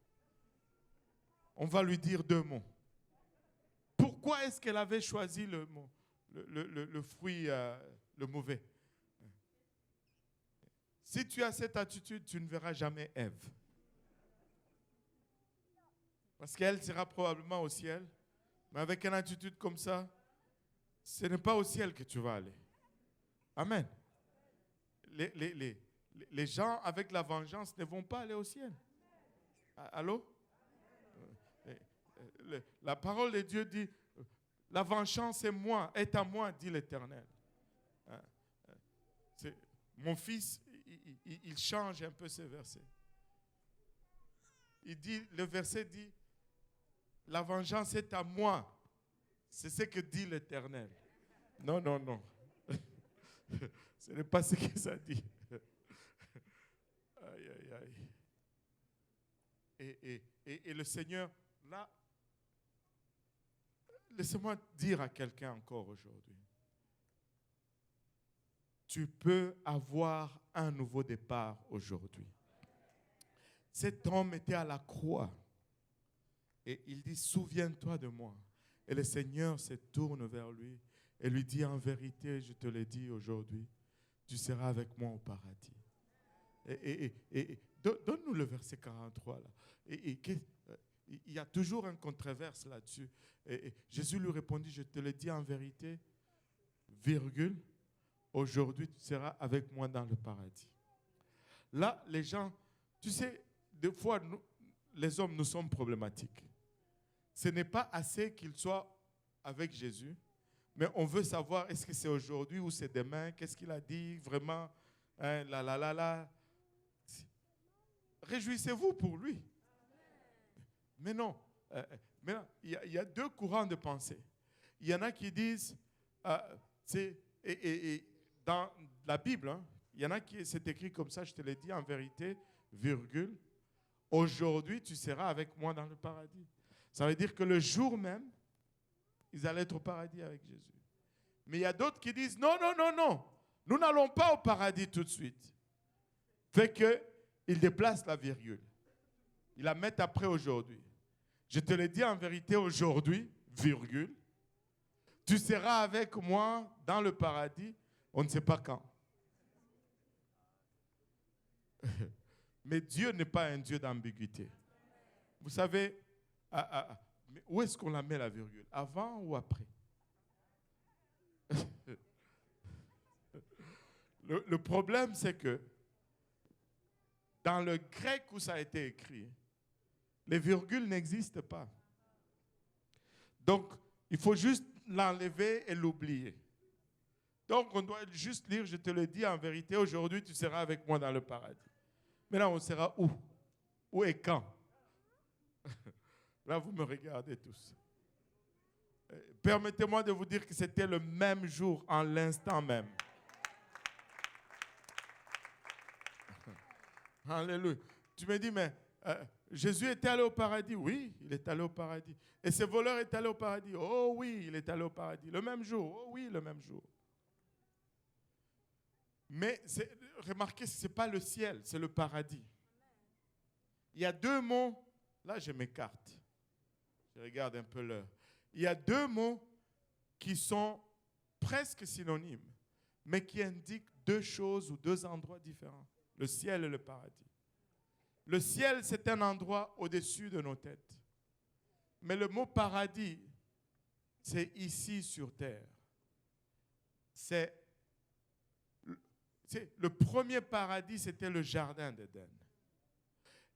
on va lui dire 2 mots. Pourquoi est-ce qu'elle avait choisi le mot, le fruit, le mauvais? Si tu as cette attitude, tu ne verras jamais Ève. Parce qu'elle sera probablement au ciel. Mais avec une attitude comme ça, ce n'est pas au ciel que tu vas aller. Amen. Les gens avec la vengeance ne vont pas aller au ciel. Allô? La parole de Dieu dit, la vengeance est à moi, dit l'Éternel. Mon fils, il change un peu ce verset. Le verset dit, la vengeance est à moi. C'est ce que dit l'Éternel. Non, non, non. Ce n'est pas ce que ça dit. Aïe, aïe, aïe. Et le Seigneur, là, laissez-moi dire à quelqu'un encore aujourd'hui. Tu peux avoir un nouveau départ aujourd'hui. Cet homme était à la croix. Et il dit, souviens-toi de moi. Et le Seigneur se tourne vers lui et lui dit, en vérité, je te le dis aujourd'hui, tu seras avec moi au paradis. Donne-nous le verset 43 là. Il y a toujours une controverse là-dessus. Et Jésus lui répondit, je te le dis en vérité, virgule, aujourd'hui, tu seras avec moi dans le paradis. Là, les gens, tu sais, des fois, nous, les hommes, nous sommes problématiques. Ce n'est pas assez qu'ils soient avec Jésus, mais on veut savoir est-ce que c'est aujourd'hui ou c'est demain, qu'est-ce qu'il a dit, vraiment, hein, là. Réjouissez-vous pour lui. Mais non, il y a deux courants de pensée. Il y en a qui disent, dans la Bible, hein, il y en a qui, c'est écrit comme ça, je te l'ai dit en vérité, virgule, aujourd'hui tu seras avec moi dans le paradis. Ça veut dire que le jour même, ils allaient être au paradis avec Jésus. Mais il y a d'autres qui disent, non, nous n'allons pas au paradis tout de suite. Fait qu'ils déplacent la virgule. Ils la mettent après aujourd'hui. Je te l'ai dit en vérité aujourd'hui, virgule, tu seras avec moi dans le paradis, on ne sait pas quand. Mais Dieu n'est pas un Dieu d'ambiguïté. Vous savez, mais où est-ce qu'on la met la virgule? Avant ou après? Le problème, c'est que dans le grec où ça a été écrit, les virgules n'existent pas. Donc, il faut juste l'enlever et l'oublier. Donc, on doit juste lire, je te le dis en vérité, aujourd'hui, tu seras avec moi dans le paradis. Mais là, on sera où? Où et quand? Là, vous me regardez tous. Permettez-moi de vous dire que c'était le même jour, en l'instant même. Alléluia. Tu me dis, mais Jésus est allé au paradis? Oui, il est allé au paradis. Et ce voleur est allé au paradis? Oh oui, il est allé au paradis. Le même jour? Oh oui, le même jour. Mais remarquez, ce n'est pas le ciel, c'est le paradis. Il y a deux mots, là je m'écarte. Je regarde un peu l'heure. Il y a deux mots qui sont presque synonymes, mais qui indiquent deux choses ou deux endroits différents. Le ciel et le paradis. Le ciel, c'est un endroit au-dessus de nos têtes. Mais le mot paradis, c'est ici sur terre. Le premier paradis, c'était le jardin d'Éden.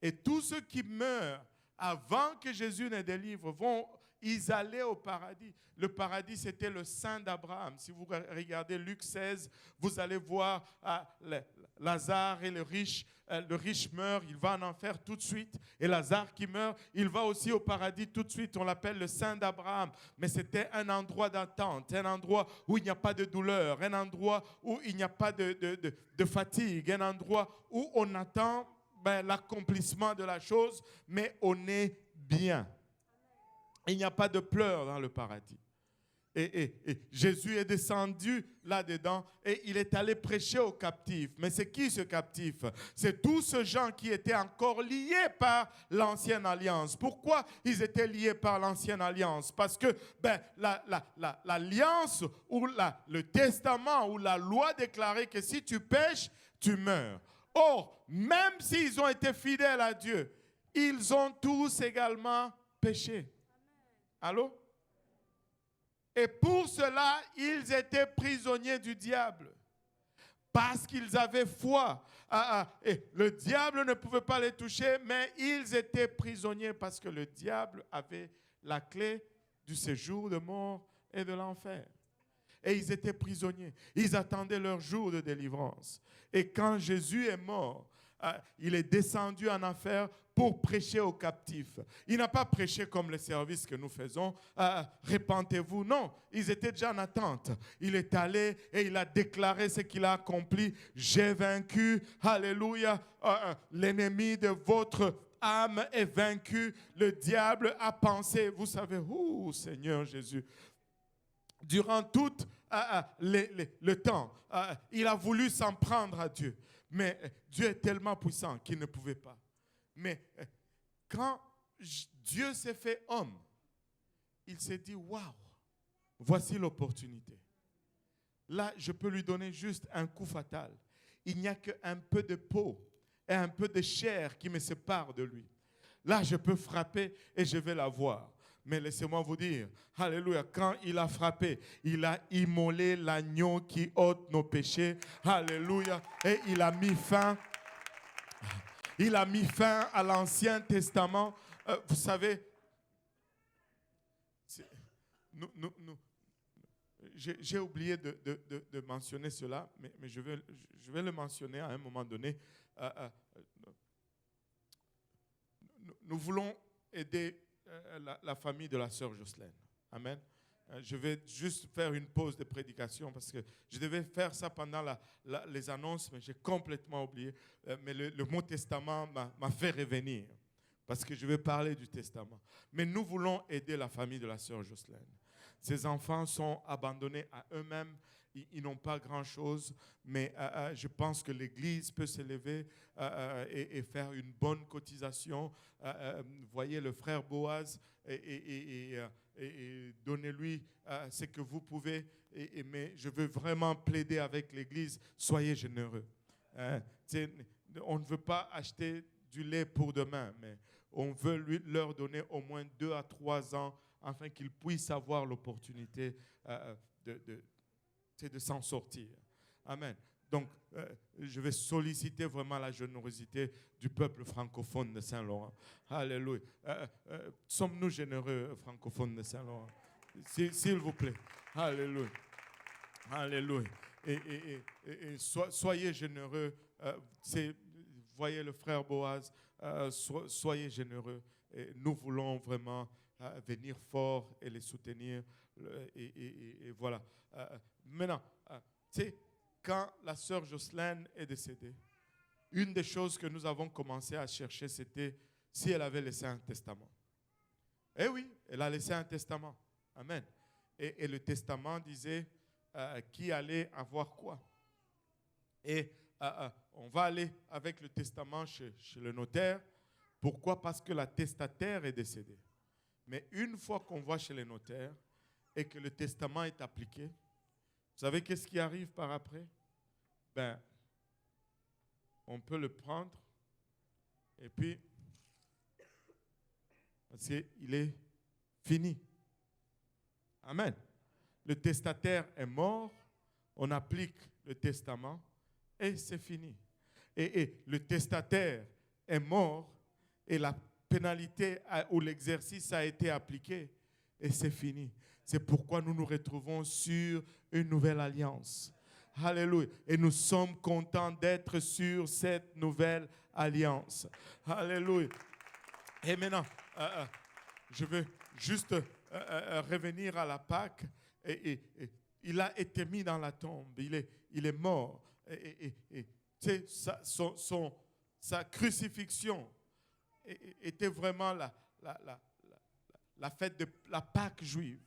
Et tous ceux qui meurent avant que Jésus ne délivre ils allaient au paradis. Le paradis, c'était le sein d'Abraham. Si vous regardez Luc 16, vous allez voir Lazare et le riche. Le riche meurt, il va en enfer tout de suite. Et Lazare qui meurt, il va aussi au paradis tout de suite. On l'appelle le sein d'Abraham. Mais c'était un endroit d'attente, un endroit où il n'y a pas de douleur, un endroit où il n'y a pas de fatigue, un endroit où on attend l'accomplissement de la chose, mais on est bien. Il n'y a pas de pleurs dans le paradis. Et Jésus est descendu là-dedans et il est allé prêcher aux captifs. Mais c'est qui ce captif? C'est tous ces gens qui étaient encore liés par l'ancienne alliance. Pourquoi ils étaient liés par l'ancienne alliance? Parce que l'alliance ou le testament ou la loi déclarait que si tu pêches, tu meurs. Or, même s'ils ont été fidèles à Dieu, ils ont tous également péché. Allô? Et pour cela, ils étaient prisonniers du diable. Parce qu'ils avaient foi. Et le diable ne pouvait pas les toucher, mais ils étaient prisonniers parce que le diable avait la clé du séjour de mort et de l'enfer. Et ils étaient prisonniers. Ils attendaient leur jour de délivrance. Et quand Jésus est mort, il est descendu en enfer pour prêcher aux captifs. Il n'a pas prêché comme le service que nous faisons. Répentez-vous. Non, ils étaient déjà en attente. Il est allé et il a déclaré ce qu'il a accompli. J'ai vaincu, alléluia, l'ennemi de votre âme est vaincu. Le diable a pensé, vous savez, Seigneur Jésus, durant tout le temps, il a voulu s'en prendre à Dieu. Mais Dieu est tellement puissant qu'il ne pouvait pas. Mais quand Dieu s'est fait homme, il s'est dit, waouh, voici l'opportunité. Là, je peux lui donner juste un coup fatal. Il n'y a qu'un peu de peau et un peu de chair qui me sépare de lui. Là, je peux frapper et je vais l'avoir. Mais laissez-moi vous dire, alléluia, quand il a frappé, il a immolé l'agneau qui ôte nos péchés. Alléluia. Et il a mis fin à l'Ancien Testament. Vous savez, j'ai oublié de mentionner cela, mais je vais le mentionner à un moment donné. Nous voulons aider la famille de la sœur Jocelyne. Amen. Je vais juste faire une pause de prédication parce que je devais faire ça pendant les annonces, mais j'ai complètement oublié. Mais le mot testament m'a fait revenir parce que je vais parler du testament. Mais nous voulons aider la famille de la sœur Jocelyne. Ces enfants sont abandonnés à eux-mêmes. Ils n'ont pas grand-chose, mais je pense que l'Église peut s'élever et faire une bonne cotisation. Voyez le frère Boaz et donnez-lui ce que vous pouvez. Mais je veux vraiment plaider avec l'Église, soyez généreux. On ne veut pas acheter du lait pour demain, mais on veut leur donner au moins 2 à 3 ans afin qu'ils puissent avoir l'opportunité de s'en sortir. Amen. Donc, je vais solliciter vraiment la générosité du peuple francophone de Saint-Laurent. Alléluia. Sommes-nous généreux, francophones de Saint-Laurent? S'il vous plaît. Alléluia. Alléluia. Et soyez généreux. Voyez le frère Boaz. Soyez généreux. Et nous voulons vraiment venir fort et les soutenir. Et voilà. Maintenant, tu sais, quand la sœur Jocelyne est décédée, une des choses que nous avons commencé à chercher, c'était si elle avait laissé un testament. Eh oui, elle a laissé un testament. Amen. Et le testament disait qui allait avoir quoi. Et on va aller avec le testament chez le notaire. Pourquoi? Parce que la testataire est décédée. Mais une fois qu'on va chez les notaires et que le testament est appliqué, vous savez qu'est-ce qui arrive par après? Ben, on peut le prendre et puis, parce qu'il est fini. Amen. Le testataire est mort, on applique le testament et c'est fini. Et le testataire est mort et la pénalité ou l'exercice a été appliqué et c'est fini. C'est pourquoi nous nous retrouvons sur une nouvelle alliance. Alléluia. Et nous sommes contents d'être sur cette nouvelle alliance. Alléluia. Et maintenant, je veux juste revenir à la Pâque. Et il a été mis dans la tombe. Il est mort. Et tu sais, sa crucifixion était vraiment la fête de la Pâque juive,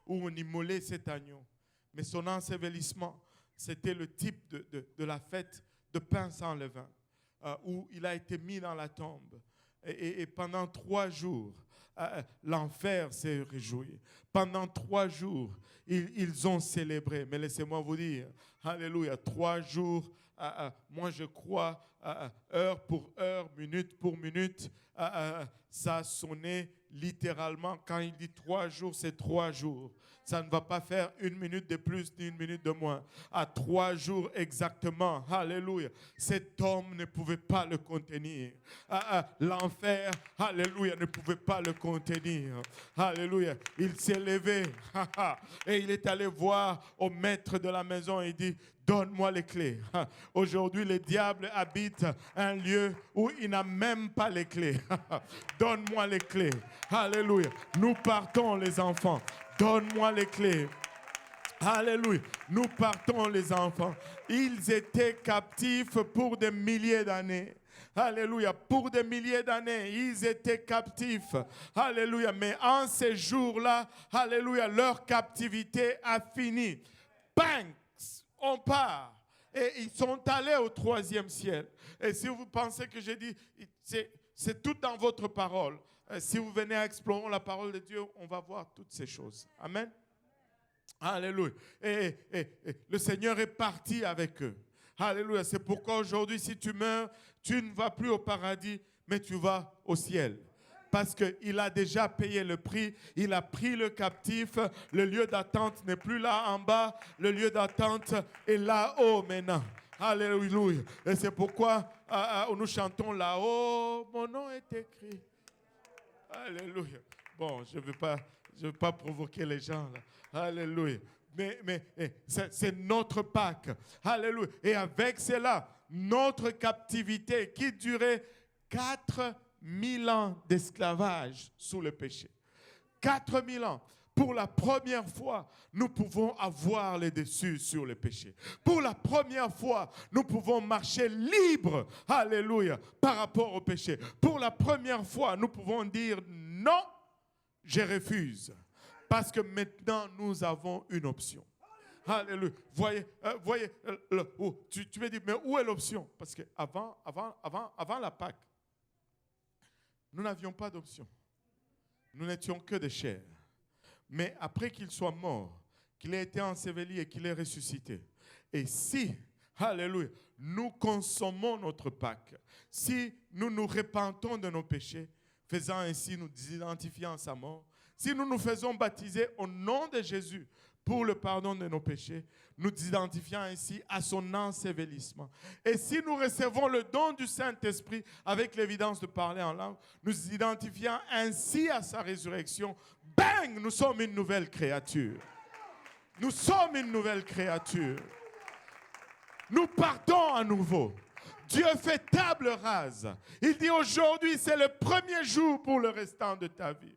où on immolait cet agneau. Mais son ensevelissement, c'était le type de la fête de pain sans levain, où il a été mis dans la tombe. Et pendant 3 jours, l'enfer s'est réjoui. Pendant 3 jours, ils ont célébré. Mais laissez-moi vous dire, alléluia, 3 jours, moi je crois, heure pour heure, minute pour minute, ça a sonné littéralement. Quand il dit 3 jours, c'est 3 jours. Ça ne va pas faire 1 minute de plus ni 1 minute de moins. À 3 jours exactement, alléluia, cet homme ne pouvait pas le contenir. L'enfer, alléluia, ne pouvait pas le contenir. Alléluia, il s'est levé et il est allé voir au maître de la maison et dit, donne-moi les clés. Aujourd'hui, le diable habite un lieu où il n'a même pas les clés. Donne-moi les clés. Alléluia. Nous partons, les enfants. Donne-moi les clés. Alléluia. Nous partons, les enfants. Ils étaient captifs pour des milliers d'années. Alléluia. Pour des milliers d'années, ils étaient captifs. Alléluia. Mais en ces jours-là, alléluia, leur captivité a fini. Bang! On part. Et ils sont allés au 3e ciel. Et si vous pensez que j'ai dit, c'est tout dans votre parole. Si vous venez à explorer la parole de Dieu, on va voir toutes ces choses. Amen. Alléluia. Et le Seigneur est parti avec eux. Alléluia. C'est pourquoi aujourd'hui, si tu meurs, tu ne vas plus au paradis, mais tu vas au ciel. parce qu'il a déjà payé le prix. Il a pris le captif. Le lieu d'attente n'est plus là en bas. Le lieu d'attente est là-haut maintenant. Alléluia. Et c'est pourquoi nous chantons là-haut. Mon nom est écrit. Alléluia. Bon, je ne veux pas provoquer les gens là. Alléluia. Mais c'est notre Pâques. Alléluia. Et avec cela, notre captivité qui durait 4000 ans d'esclavage sous le péché. 4000 ans. Pour la première fois, nous pouvons avoir le dessus sur le péché. Pour la première fois, nous pouvons marcher libre, alléluia, par rapport au péché. Pour la première fois, nous pouvons dire non, je refuse. Parce que maintenant, nous avons une option. Alléluia. Voyez, tu me dis, mais où est l'option? Parce qu'avant la Pâque, nous n'avions pas d'option. Nous n'étions que des chairs. Mais après qu'il soit mort, qu'il ait été enseveli et qu'il ait ressuscité, et si, alléluia, nous consommons notre Pâque, si nous nous repentons de nos péchés, faisant ainsi, nous identifiant à sa mort, si nous nous faisons baptiser au nom de Jésus pour le pardon de nos péchés, nous identifiant ainsi à son ensevelissement. Et si nous recevons le don du Saint-Esprit avec l'évidence de parler en langue, nous identifiant ainsi à sa résurrection, bang, nous sommes une nouvelle créature. Nous sommes une nouvelle créature. Nous partons à nouveau. Dieu fait table rase. Il dit aujourd'hui, c'est le premier jour pour le restant de ta vie.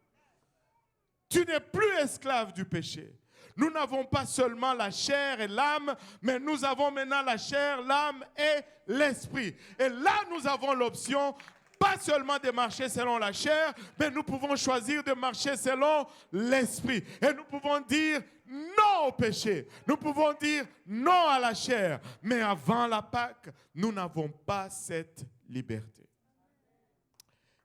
Tu n'es plus esclave du péché. Nous n'avons pas seulement la chair et l'âme, mais nous avons maintenant la chair, l'âme et l'esprit. Et là, nous avons l'option, pas seulement de marcher selon la chair, mais nous pouvons choisir de marcher selon l'esprit. Et nous pouvons dire non au péché. Nous pouvons dire non à la chair. Mais avant la Pâque, nous n'avons pas cette liberté.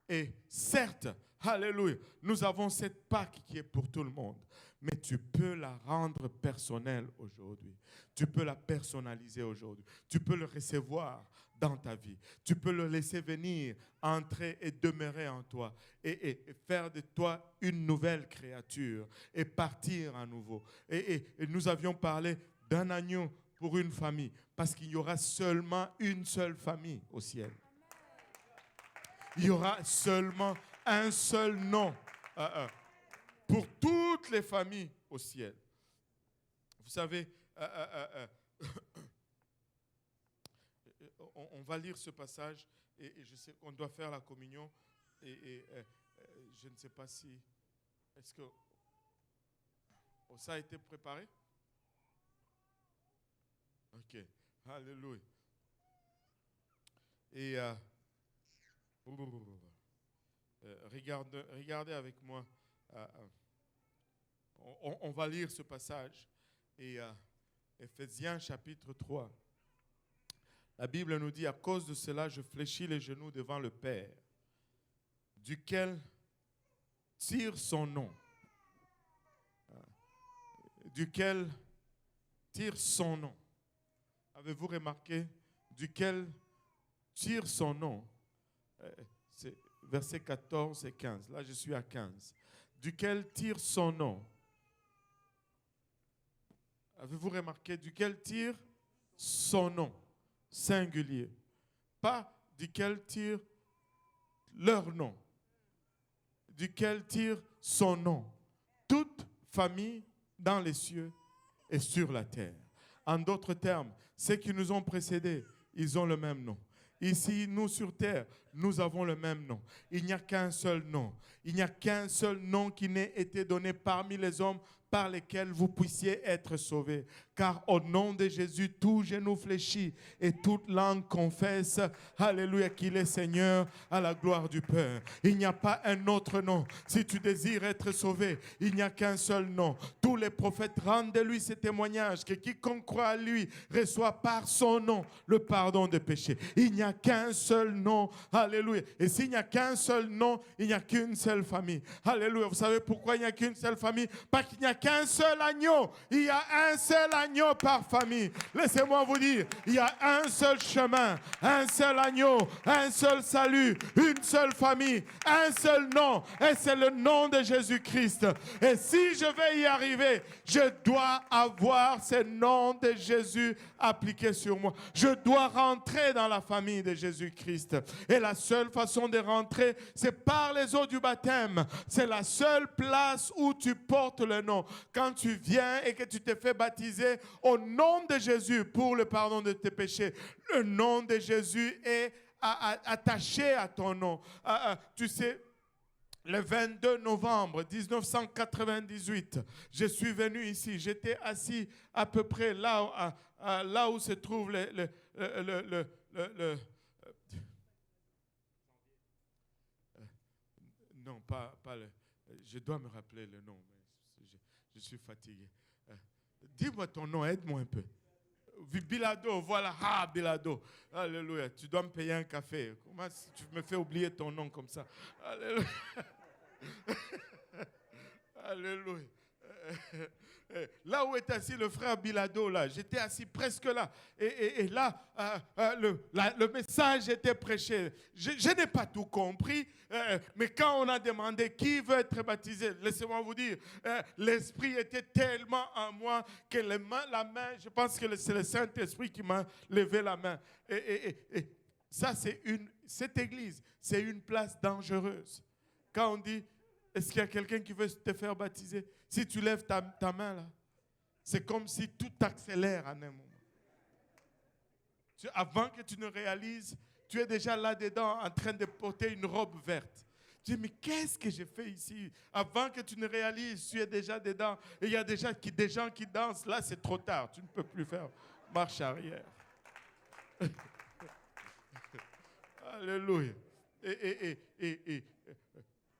Et certes, alléluia, nous avons cette Pâque qui est pour tout le monde. Mais tu peux la rendre personnelle aujourd'hui. Tu peux la personnaliser aujourd'hui. Tu peux le recevoir dans ta vie. Tu peux le laisser venir, entrer et demeurer en toi. Et faire de toi une nouvelle créature. Et partir à nouveau. Et nous avions parlé d'un agneau pour une famille. Parce qu'il y aura seulement une seule famille au ciel. Il y aura seulement un seul nom. Pour toutes les familles au ciel. Vous savez, on va lire ce passage et je sais qu'on doit faire la communion et je ne sais pas si... Est-ce que ça a été préparé? Ok, alléluia. Et regardez avec moi. On va lire ce passage et Éphésiens chapitre 3. La Bible nous dit, à cause de cela, je fléchis les genoux devant le Père, duquel tire son nom. Duquel tire son nom. Avez-vous remarqué? Duquel tire son nom. C'est versets 14 et 15. Là, je suis à 15. Duquel tire son nom. Avez-vous remarqué? Duquel tire son nom. Singulier. Pas duquel tire leur nom. Duquel tire son nom. Toute famille dans les cieux et sur la terre. En d'autres termes, ceux qui nous ont précédés, ils ont le même nom. Ici, nous sur terre, nous avons le même nom. Il n'y a qu'un seul nom. Il n'y a qu'un seul nom qui n'ait été donné parmi les hommes par lesquels vous puissiez être sauvés. Car au nom de Jésus, tout genou fléchit et toute langue confesse, alléluia, qu'il est Seigneur à la gloire du Père. Il n'y a pas un autre nom. Si tu désires être sauvé, il n'y a qu'un seul nom. Tous les prophètes rendent de lui ce témoignage que quiconque croit à lui reçoit par son nom le pardon des péchés. Il n'y a qu'un seul nom, Alléluia. Et s'il n'y a qu'un seul nom, il n'y a qu'une seule famille. Alléluia. Vous savez pourquoi il n'y a qu'une seule famille? Parce qu'il n'y a qu'un seul agneau. Il y a un seul agneau par famille. Laissez-moi vous dire, il y a un seul chemin, un seul agneau, un seul salut, une seule famille, un seul nom. Et c'est le nom de Jésus-Christ. Et si je vais y arriver, je dois avoir ce nom de Jésus appliqué sur moi. Je dois rentrer dans la famille de Jésus-Christ. Et la seule façon de rentrer, c'est par les eaux du baptême. C'est la seule place où tu portes le nom. Quand tu viens et que tu te fais baptiser au nom de Jésus pour le pardon de tes péchés, le nom de Jésus est attaché à ton nom. Tu sais, le 22 novembre 1998, je suis venu ici. J'étais assis à peu près là où se trouve non, pas le... Je dois me rappeler le nom, mais je suis fatigué. Dis-moi ton nom, aide-moi un peu. Bilado, voilà. Ah, Bilado. Alléluia. Tu dois me payer un café. Comment tu me fais oublier ton nom comme ça? Alléluia. Alléluia. Là où est assis le frère Bilado, là, j'étais assis presque là. Et là, le message était prêché. Je n'ai pas tout compris, mais quand on a demandé qui veut être baptisé, laissez-moi vous dire, l'Esprit était tellement en moi que la main, je pense que c'est le Saint-Esprit qui m'a levé la main. Et ça, cette église, c'est une place dangereuse. Quand on dit, est-ce qu'il y a quelqu'un qui veut te faire baptiser? Si tu lèves ta main là, c'est comme si tout accélère en un moment. Avant que tu ne réalises, tu es déjà là-dedans en train de porter une robe verte. Tu dis, mais qu'est-ce que j'ai fait ici? Avant que tu ne réalises, tu es déjà dedans. Et il y a déjà des gens qui dansent. Là, c'est trop tard. Tu ne peux plus faire marche arrière. Alléluia.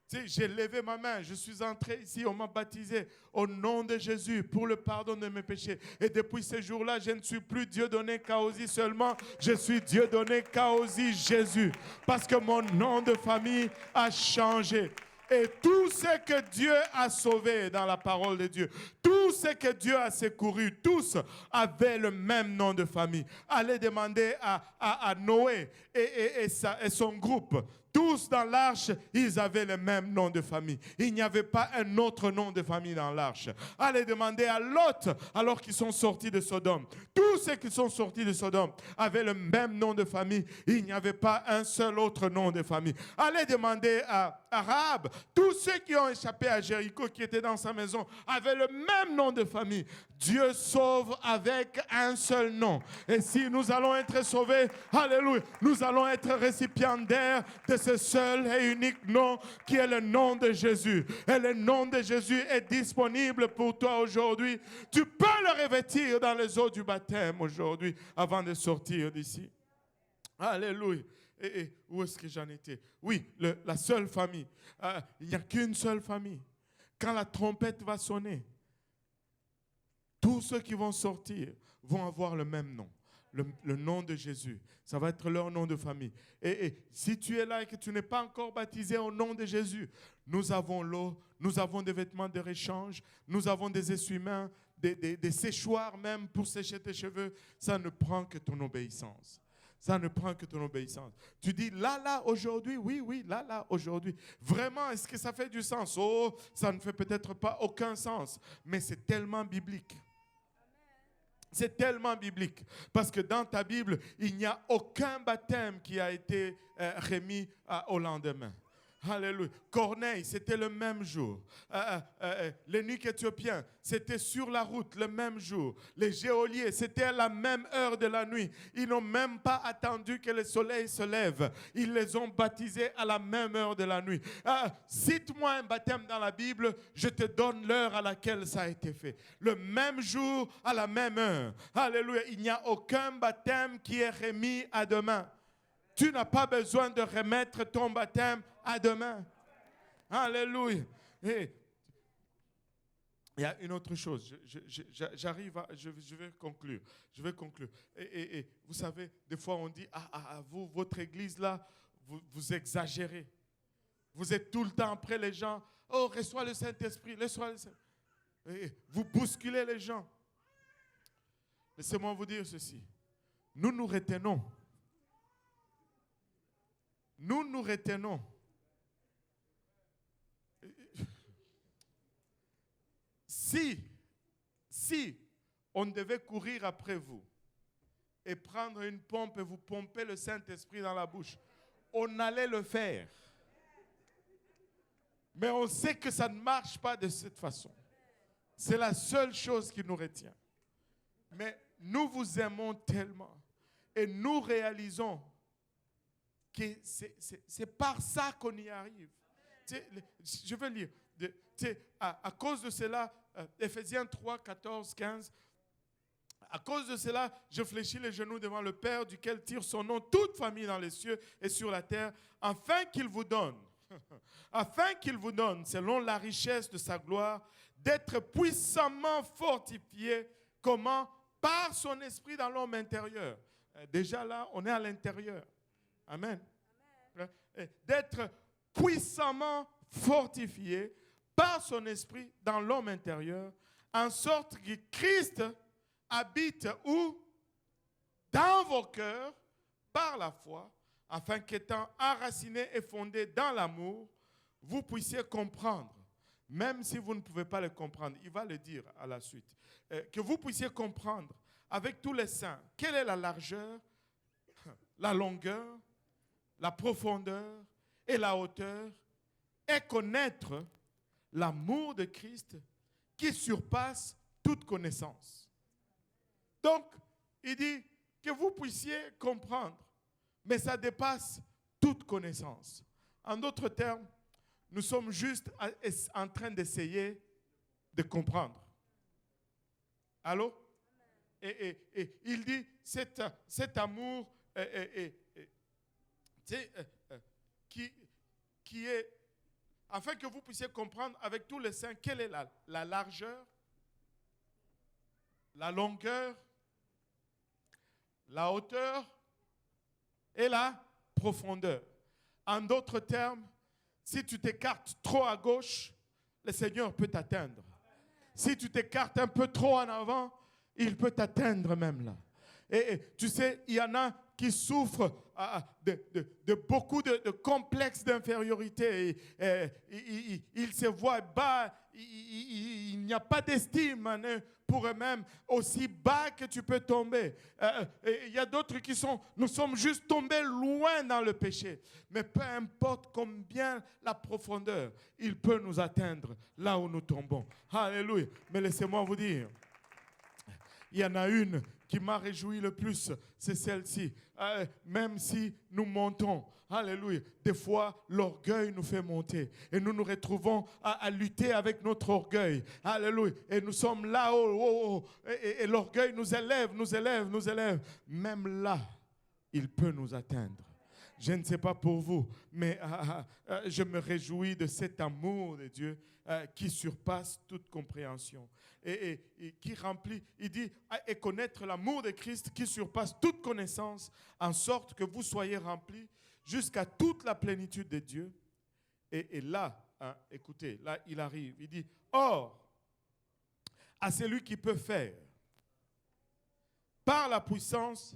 Tu sais, j'ai levé ma main, je suis entré ici, on m'a baptisé au nom de Jésus pour le pardon de mes péchés. Et depuis ce jour-là, je ne suis plus Dieudonné Kaosi seulement, je suis Dieudonné Kaosi Jésus. Parce que mon nom de famille a changé. Et tout ce que Dieu a sauvé dans la parole de Dieu, tout ce que Dieu a secouru, tous avaient le même nom de famille. Allez demander à Noé et son groupe. Tous dans l'arche, ils avaient le même nom de famille. Il n'y avait pas un autre nom de famille dans l'arche. Allez demander à Lot, alors qu'ils sont sortis de Sodome. Tous ceux qui sont sortis de Sodome avaient le même nom de famille. Il n'y avait pas un seul autre nom de famille. Allez demander à Rahab. Tous ceux qui ont échappé à Jéricho, qui étaient dans sa maison, avaient le même nom de famille. Dieu sauve avec un seul nom. Et si nous allons être sauvés, alléluia, nous allons être récipiendaires de ce seul et unique nom qui est le nom de Jésus. Et le nom de Jésus est disponible pour toi aujourd'hui. Tu peux le revêtir dans les eaux du baptême aujourd'hui avant de sortir d'ici. Alléluia. Et où est-ce que j'en étais? Oui, la seule famille. Il n'y a qu'une seule famille. Quand la trompette va sonner, tous ceux qui vont sortir vont avoir le même nom. Le nom de Jésus. Ça va être leur nom de famille. Et si tu es là et que tu n'es pas encore baptisé au nom de Jésus, nous avons l'eau, nous avons des vêtements de réchange, nous avons des essuie-mains, des séchoirs même pour sécher tes cheveux. Ça ne prend que ton obéissance. Ça ne prend que ton obéissance. Tu dis là, aujourd'hui, oui, là, aujourd'hui. Vraiment, est-ce que ça fait du sens? Oh, ça ne fait peut-être pas aucun sens, mais c'est tellement biblique. C'est tellement biblique. Parce que dans ta Bible, il n'y a aucun baptême qui a été remis au lendemain. Alléluia. Corneille, c'était le même jour. L'eunuque éthiopien, c'était sur la route le même jour. Les geôliers, c'était à la même heure de la nuit. Ils n'ont même pas attendu que le soleil se lève. Ils les ont baptisés à la même heure de la nuit. Cite-moi un baptême dans la Bible, je te donne l'heure à laquelle ça a été fait. Le même jour, à la même heure. Alléluia. Il n'y a aucun baptême qui est remis à demain. Tu n'as pas besoin de remettre ton baptême à demain. Alléluia. Et il y a une autre chose. Je vais conclure. Et vous savez, des fois on dit, vous, votre église là, vous exagérez. Vous êtes tout le temps après les gens. Oh, reçois le Saint-Esprit, reçois le Saint-Esprit. Et vous bousculez les gens. Laissez-moi vous dire ceci. Nous nous retenons. Nous nous retenons. Si on devait courir après vous et prendre une pompe et vous pomper le Saint-Esprit dans la bouche, on allait le faire. Mais on sait que ça ne marche pas de cette façon. C'est la seule chose qui nous retient. Mais nous vous aimons tellement et nous réalisons que c'est par ça qu'on y arrive. Je veux lire. À cause de cela, Éphésiens 3, 14, 15, à cause de cela, je fléchis les genoux devant le Père, duquel tire son nom toute famille dans les cieux et sur la terre, afin qu'il vous donne, selon la richesse de sa gloire, d'être puissamment fortifié. Comment? Par son esprit dans l'homme intérieur. Déjà là, on est à l'intérieur. Amen. D'être puissamment fortifié par son esprit dans l'homme intérieur, en sorte que Christ habite où? Dans vos cœurs, par la foi, afin qu'étant enraciné et fondé dans l'amour, vous puissiez comprendre, même si vous ne pouvez pas le comprendre, il va le dire à la suite, que vous puissiez comprendre avec tous les saints quelle est la largeur, la longueur, la profondeur et la hauteur, et connaître l'amour de Christ qui surpasse toute connaissance. Donc, il dit que vous puissiez comprendre, mais ça dépasse toute connaissance. En d'autres termes, nous sommes juste en train d'essayer de comprendre. Allô? Et il dit, cet amour qui est, afin que vous puissiez comprendre avec tous les saints quelle est la largeur, la longueur, la hauteur et la profondeur. En d'autres termes, si tu t'écartes trop à gauche, le Seigneur peut t'atteindre. Si tu t'écartes un peu trop en avant, il peut t'atteindre même là. Et tu sais, il y en a qui souffrent de beaucoup de complexes d'infériorité. Ils se voient bas, il n'y a pas d'estime pour eux-mêmes, aussi bas que tu peux tomber. Il y a d'autres nous sommes juste tombés loin dans le péché. Mais peu importe combien la profondeur, il peut nous atteindre là où nous tombons. Alléluia. Mais laissez-moi vous dire, il y en a une qui m'a réjoui le plus, c'est celle-ci. Même si nous montons, alléluia, des fois l'orgueil nous fait monter et nous nous retrouvons à lutter avec notre orgueil, alléluia, et nous sommes là-haut, et l'orgueil nous élève. Même là, il peut nous atteindre. Je ne sais pas pour vous, mais je me réjouis de cet amour de Dieu qui surpasse toute compréhension et qui remplit, il dit, et connaître l'amour de Christ qui surpasse toute connaissance, en sorte que vous soyez remplis jusqu'à toute la plénitude de Dieu. Et là, écoutez, là il arrive, il dit, or, à celui qui peut faire, par la puissance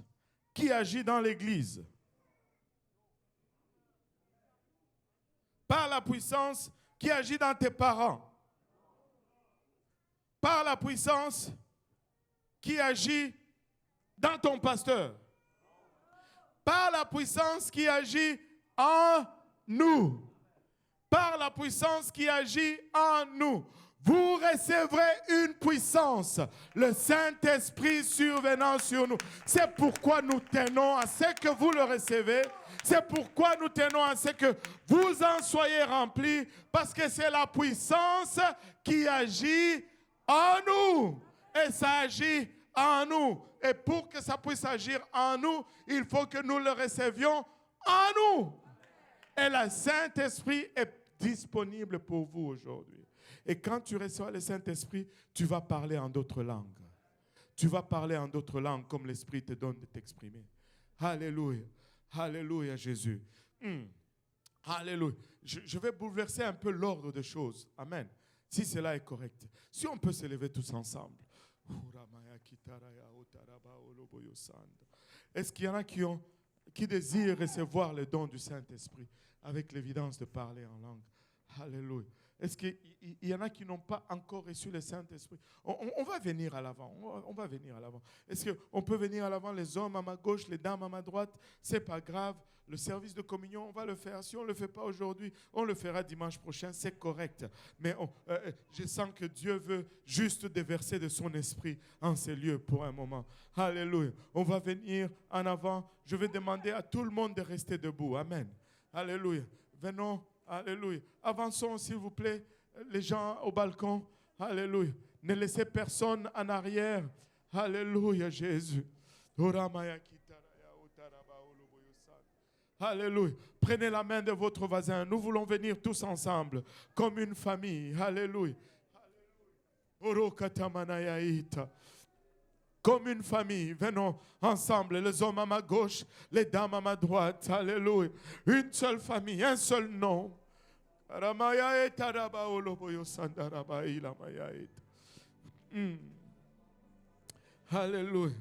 qui agit dans l'Église, par la puissance qui agit dans tes parents, par la puissance qui agit dans ton pasteur, par la puissance qui agit en nous, par la puissance qui agit en nous, vous recevrez une puissance, le Saint-Esprit survenant sur nous. C'est pourquoi nous tenons à ce que vous le recevez. C'est pourquoi nous tenons à ce que vous en soyez remplis, parce que c'est la puissance qui agit en nous. Et ça agit en nous. Et pour que ça puisse agir en nous, il faut que nous le recevions en nous. Et le Saint-Esprit est disponible pour vous aujourd'hui. Et quand tu reçois le Saint-Esprit, tu vas parler en d'autres langues. Tu vas parler en d'autres langues comme l'Esprit te donne de t'exprimer. Alléluia. Alléluia, Jésus. Hmm. Alléluia. Je vais bouleverser un peu l'ordre des choses. Amen. Si cela est correct. Si on peut se lever tous ensemble. Est-ce qu'il y en a qui désirent recevoir le don du Saint-Esprit avec l'évidence de parler en langue? Alléluia. Est-ce qu'il y en a qui n'ont pas encore reçu le Saint-Esprit? On va venir à l'avant. On va venir à l'avant. Est-ce qu'on peut venir à l'avant, les hommes à ma gauche, les dames à ma droite? Ce n'est pas grave. Le service de communion, on va le faire. Si on ne le fait pas aujourd'hui, on le fera dimanche prochain. C'est correct. Mais je sens que Dieu veut juste déverser de son esprit en ces lieux pour un moment. Alléluia. On va venir en avant. Je vais demander à tout le monde de rester debout. Amen. Alléluia. Venons. Alléluia. Avançons, s'il vous plaît, les gens au balcon. Alléluia. Ne laissez personne en arrière. Alléluia, Jésus. Alléluia. Prenez la main de votre voisin. Nous voulons venir tous ensemble, comme une famille. Alléluia. Comme une famille, venons ensemble, les hommes à ma gauche, les dames à ma droite. Alléluia. Une seule famille, un seul nom. Alléluia.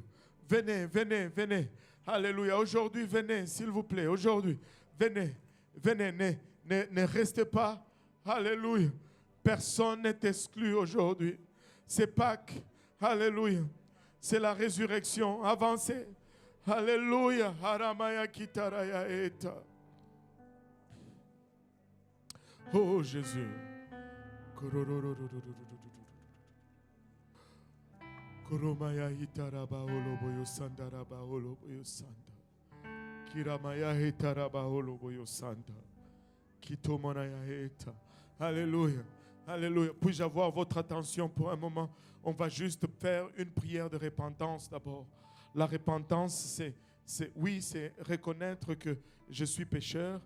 Venez, venez, venez. Alléluia. Aujourd'hui, venez, s'il vous plaît. Aujourd'hui, venez. Venez, ne restez pas. Alléluia. Personne n'est exclu aujourd'hui. C'est Pâques. Alléluia. C'est la résurrection. Avancez. Alléluia. Haramaya kitaraya eta. Oh Jésus. Kurumaya hitaraba oloboyo sandaraba oloboyo sanda. Kiramaya hitaraba oloboyo sanda. Kitomonaya heta. Alléluia. Alléluia. Puis-je avoir votre attention pour un moment? On va juste faire une prière de repentance d'abord. La repentance, c'est reconnaître que je suis pécheur,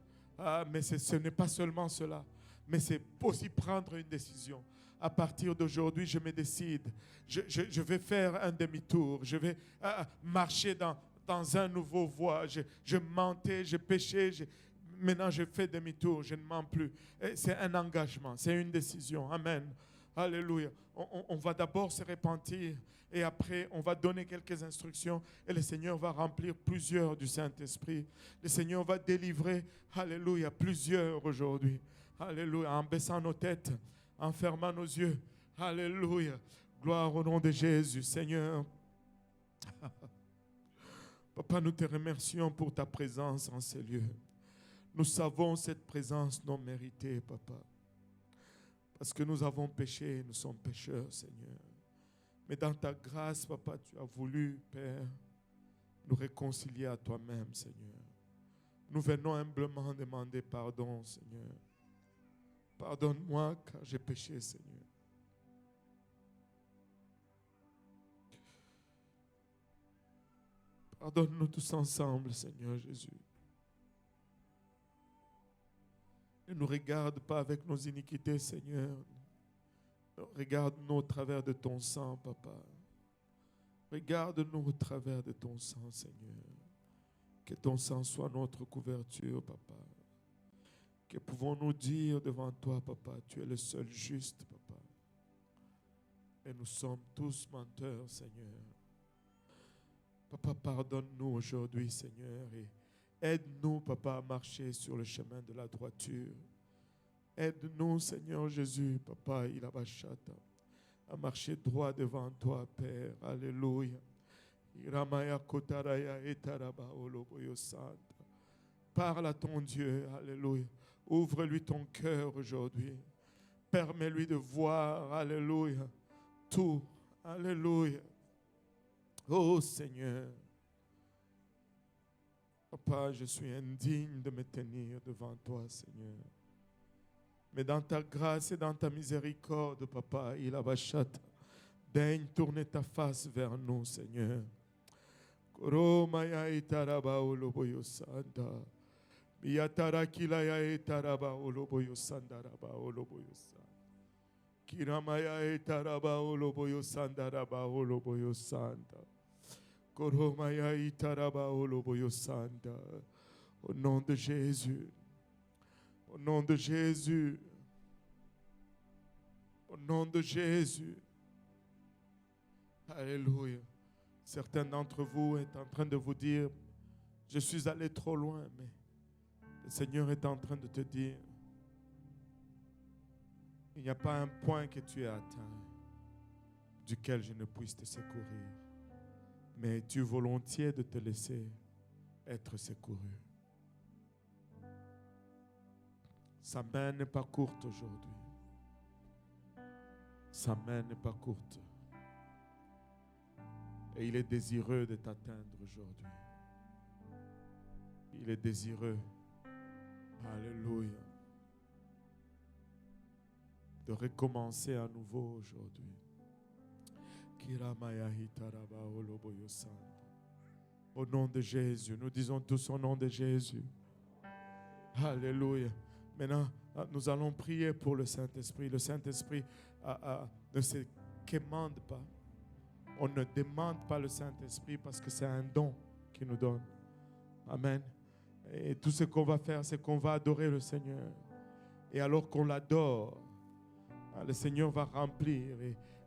mais ce n'est pas seulement cela, mais c'est aussi prendre une décision. À partir d'aujourd'hui, je me décide. Je vais faire un demi-tour. Je vais marcher dans un nouveau voie. Je mentais, je péchais. Maintenant, je fais demi-tour. Je ne mens plus. C'est un engagement. C'est une décision. Amen. Alléluia. On va d'abord se repentir et après, on va donner quelques instructions et le Seigneur va remplir plusieurs du Saint-Esprit. Le Seigneur va délivrer, alléluia, plusieurs aujourd'hui. Alléluia. En baissant nos têtes, en fermant nos yeux. Alléluia. Gloire au nom de Jésus, Seigneur. Papa, nous te remercions pour ta présence en ces lieux. Nous savons cette présence non méritée, Papa. Parce que nous avons péché, nous sommes pécheurs, Seigneur. Mais dans ta grâce, Papa, tu as voulu, Père, nous réconcilier à toi-même, Seigneur. Nous venons humblement demander pardon, Seigneur. Pardonne-moi car j'ai péché, Seigneur. Pardonne-nous tous ensemble, Seigneur Jésus. Ne nous regarde pas avec nos iniquités, Seigneur. Regarde-nous au travers de ton sang, Papa. Regarde-nous au travers de ton sang, Seigneur. Que ton sang soit notre couverture, Papa. Que pouvons-nous dire devant toi, Papa, tu es le seul juste, Papa. Et nous sommes tous menteurs, Seigneur. Papa, pardonne-nous aujourd'hui, Seigneur, et aide-nous, Papa, à marcher sur le chemin de la droiture. Aide-nous, Seigneur Jésus, Papa, à marcher droit devant toi, Père. Alléluia. Parle à ton Dieu, alléluia. Ouvre-lui ton cœur aujourd'hui. Permets-lui de voir, alléluia, tout, alléluia. Oh Seigneur, Papa, je suis indigne de me tenir devant toi, Seigneur. Mais dans ta grâce et dans ta miséricorde, Papa, daigne tourner ta face vers nous, Seigneur. Koromaya itaraba oloboyo sanda. Miyatara kilaya itaraba oloboyo sanda raba oloboyo sanda. Kiramaya itaraba oloboyo sanda raba oloboyo sanda. Koromaya itaraba oloboyo sanda. Au nom de Jésus. Au nom de Jésus. Au nom de Jésus. Alléluia. Certains d'entre vous sont en train de vous dire, je suis allé trop loin, mais le Seigneur est en train de te dire, il n'y a pas un point que tu as atteint duquel je ne puisse te secourir. Mais es-tu volontiers de te laisser être secouru? Sa main n'est pas courte aujourd'hui. Sa main n'est pas courte. Et il est désireux de t'atteindre aujourd'hui. Il est désireux. Alléluia. De recommencer à nouveau aujourd'hui. Au nom de Jésus, nous disons tous au nom de Jésus. Alléluia. Maintenant, nous allons prier pour le Saint-Esprit. Le Saint-Esprit ne se commande pas. On ne demande pas le Saint-Esprit parce que c'est un don qu'il nous donne. Amen. Et tout ce qu'on va faire, c'est qu'on va adorer le Seigneur. Et alors qu'on l'adore, le Seigneur va remplir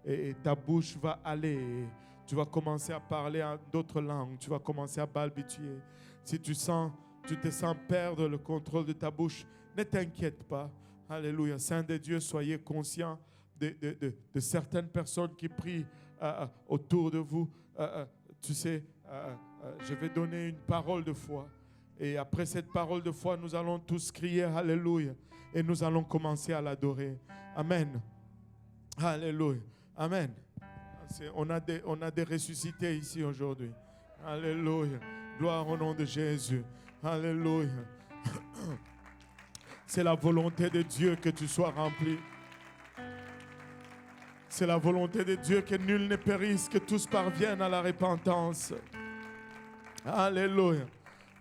et ta bouche va aller. Tu vas commencer à parler en d'autres langues. Tu vas commencer à balbutier. Si tu te sens perdre le contrôle de ta bouche, ne t'inquiète pas. Alléluia. Saint de Dieu, soyez conscients de certaines personnes qui prient autour de vous. Tu sais, je vais donner une parole de foi. Et après cette parole de foi, nous allons tous crier Alléluia. Et nous allons commencer à l'adorer. Amen. Alléluia. Amen. On a des ressuscités ici aujourd'hui. Alléluia. Gloire au nom de Jésus. Alléluia. C'est la volonté de Dieu que tu sois rempli. C'est la volonté de Dieu que nul ne périsse, que tous parviennent à la repentance. Alléluia.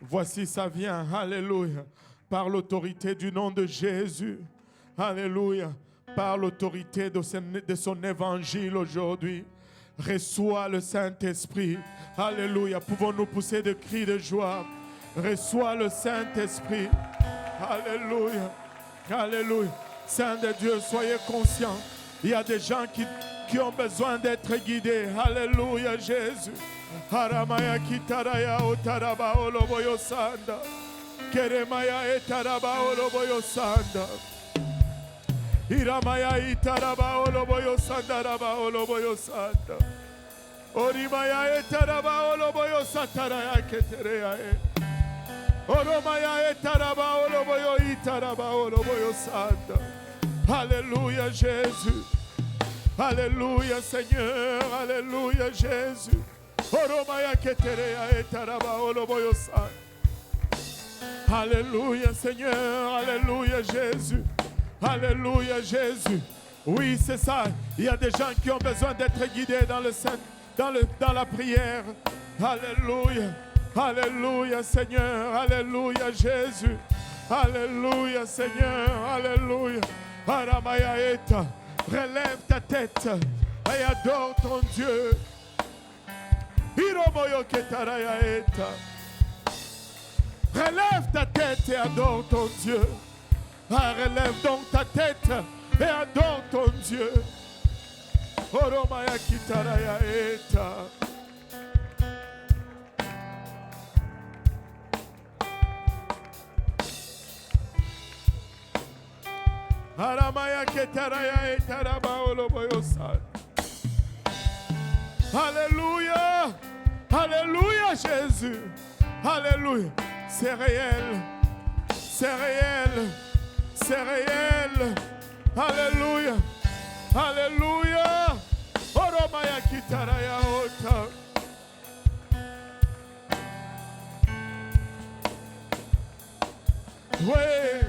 Voici ça vient. Alléluia. Par l'autorité du nom de Jésus. Alléluia. Par l'autorité de son évangile aujourd'hui. Reçois le Saint-Esprit. Alléluia. Pouvons-nous pousser des cris de joie? Reçois le Saint-Esprit. Alléluia. Alléluia. Saint de Dieu, soyez conscients. Il y a des gens qui ont besoin d'être guidés. Alléluia, Jésus. Haramaya kitaraya otaraba oloboyo sanda. Keremaya etaraba oloboyo sanda. Iramaya itaraba oloboyo sanda raba oloboyo sanda. Orimaya etaraba oloboyo sataraya ketereya e. Oromaya etaraba oloboyo itaraba oloboyo sanda. Alléluia Jésus. Alléluia Seigneur. Alléluia Jésus. Oromaya ketereya etaraba oloboyo sanda. Alléluia Seigneur. Alléluia Jésus. Alléluia Jésus. Oui, c'est ça. Il y a des gens qui ont besoin d'être guidés dans la prière. Alléluia. Alléluia Seigneur. Alléluia Jésus. Alléluia Seigneur. Alléluia. Aramayaeta. Relève ta tête et adore ton Dieu. Hiromoyo ketarayaeta. Relève ta tête et adore ton Dieu. Relève donc ta tête et adore ton Dieu. Oromaya kitaraya eta. Aramaya kitaraya eta raba oloboyosa. Alléluia. Alléluia Jésus. Alléluia. C'est réel. C'est réel. C'est réel. Alléluia. Alléluia. Oromaya kitaraya ota. Oui.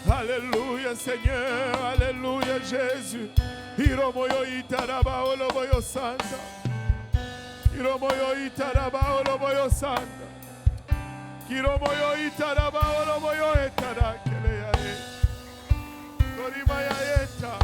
Alléluia Seigneur. Alléluia Jésus. Hiromoyo itaraba oloboyo sanda. Hiromoyo itaraba oloboyo sanda. Hiromoyo itaraba oloboyo etara keleya. Orimaya eta.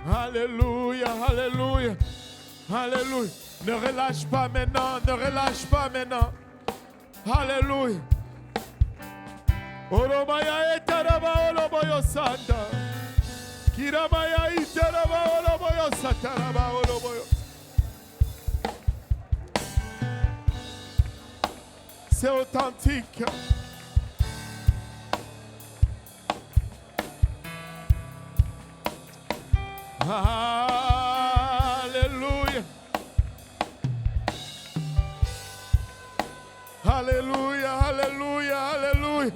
Alléluia, alléluia, alléluia. Ne relâche pas maintenant, ne relâche pas maintenant. Alléluia. Oromaya etaraba oloboyo sanda. Kiramaya itaraba oloboyo sataraba oloboyo. C'est authentique. Alléluia. Alléluia, alléluia, alléluia.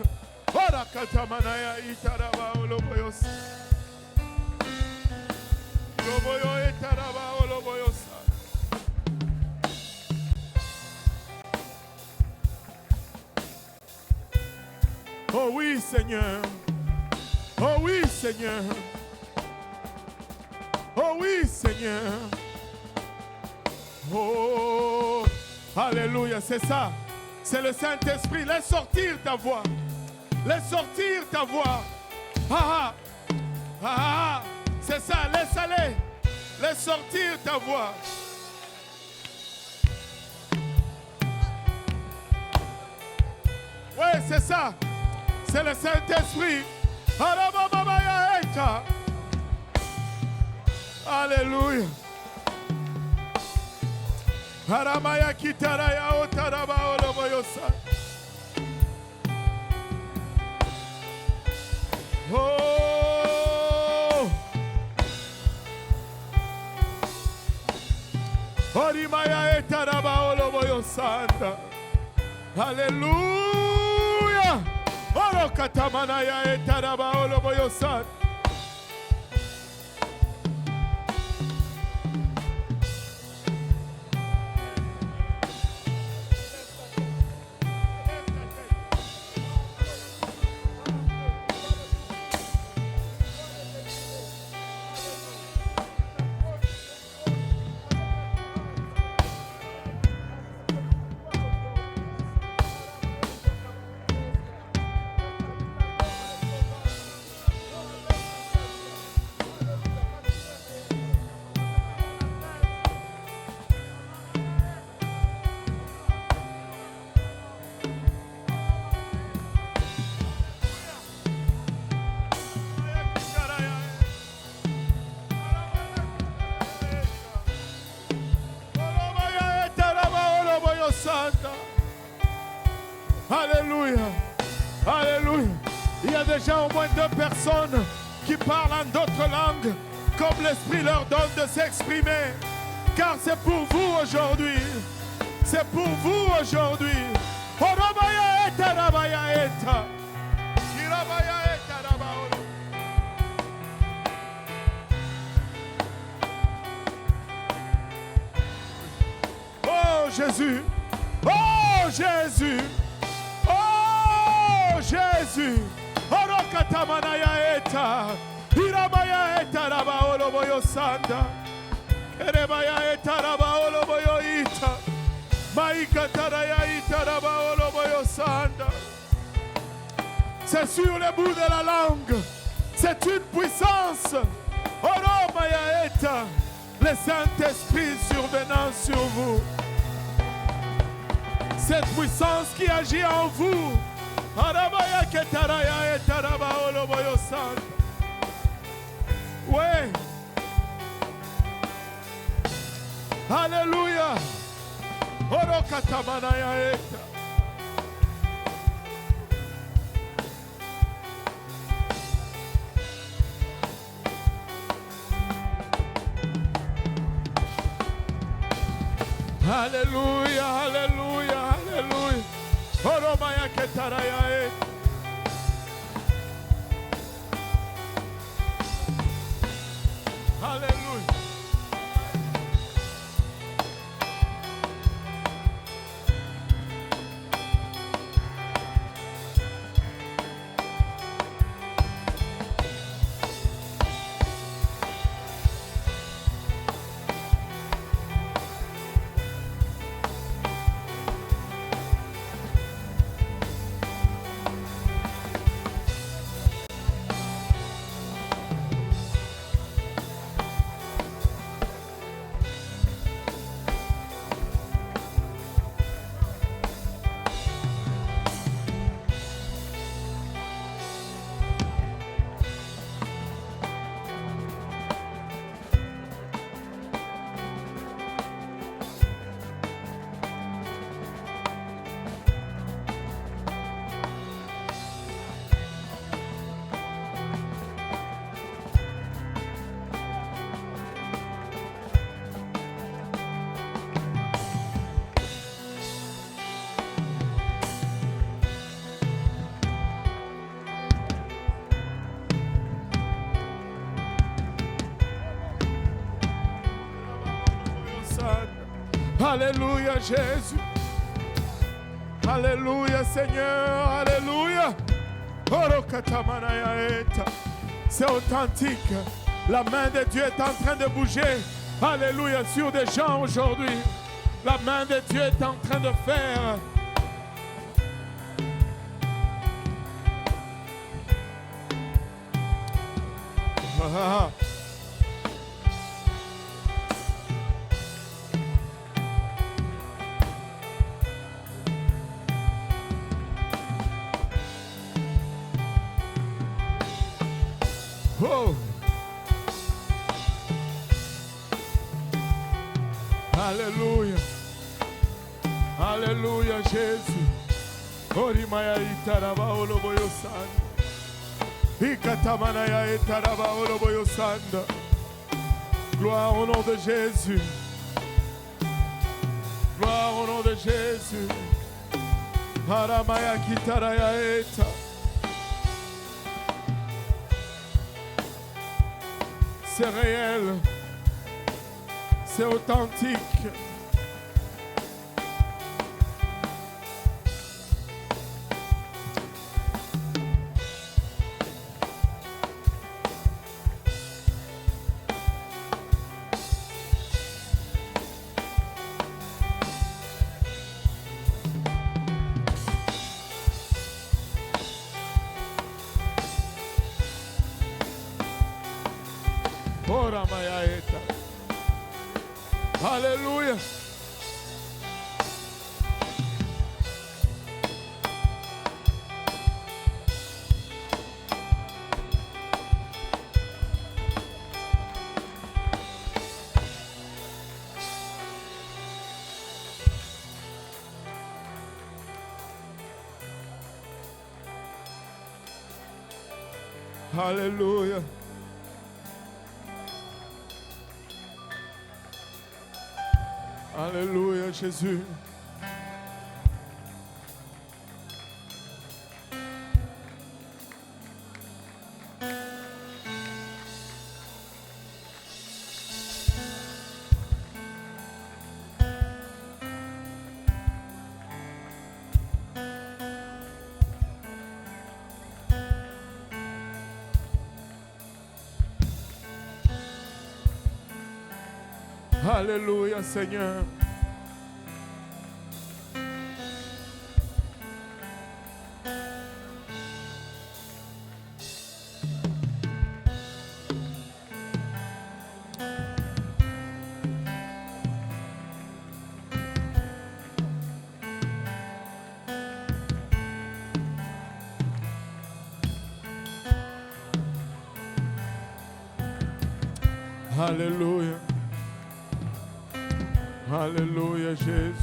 Ora katamanaya itaraba oloboyos. Oloboyo itaraba oloboyos. Oh oui, Seigneur. Oh oui, Seigneur. Oh oui, Seigneur. Oh, alléluia, c'est ça. C'est le Saint-Esprit. Laisse sortir ta voix. Laisse sortir ta voix. Ah, ah, ah, c'est ça, laisse aller. Laisse sortir ta voix. Oui, c'est ça. C'est le Saint-Esprit. Alléluia. Haramaya kitaraya otaraba oloboyosa. Oh. Orimaya etaraba oloboyosanda. Alléluia. Oro katamanaya etaraba oloboyosanda. Alléluia. Alléluia. Il y a déjà au moins 2 personnes qui parlent en d'autres langues, comme l'Esprit leur donne de s'exprimer. Car c'est pour vous aujourd'hui. C'est pour vous aujourd'hui. Oh Jésus. Oh Jésus. Oh Jésus. Orokatamanaya eta. Hiramaya eta raba oloboyo sanda. Erebaya eta raba oloboyo ita. Maikataraya ita raba oloboyo sanda. C'est sur le bout de la langue. C'est une puissance. Oromaya eta. Le Saint-Esprit survenant sur vous. Cette puissance qui agit en vous. Oui. Alléluia. Alléluia, alléluia, alléluia. Oromaya ketaraya. Alléluia. Alléluia, Jésus. Alléluia, Seigneur. Alléluia. C'est authentique. La main de Dieu est en train de bouger. Alléluia, sur des gens aujourd'hui. La main de Dieu est en train de faire. Oh. Alléluia. Alléluia, Jésus. Orimaya itaraba oloboyo sanda. Ikatamana itaraba oloboyo sanda. Gloire au nom de Jésus. Gloire au nom de Jésus. Haramaya kitaraya eta. C'est réel. C'est authentique. Ora mayaeta. Alléluia. Alléluia. Alléluia, Jésus. Alléluia, Seigneur. Alléluia. Alléluia, Jésus.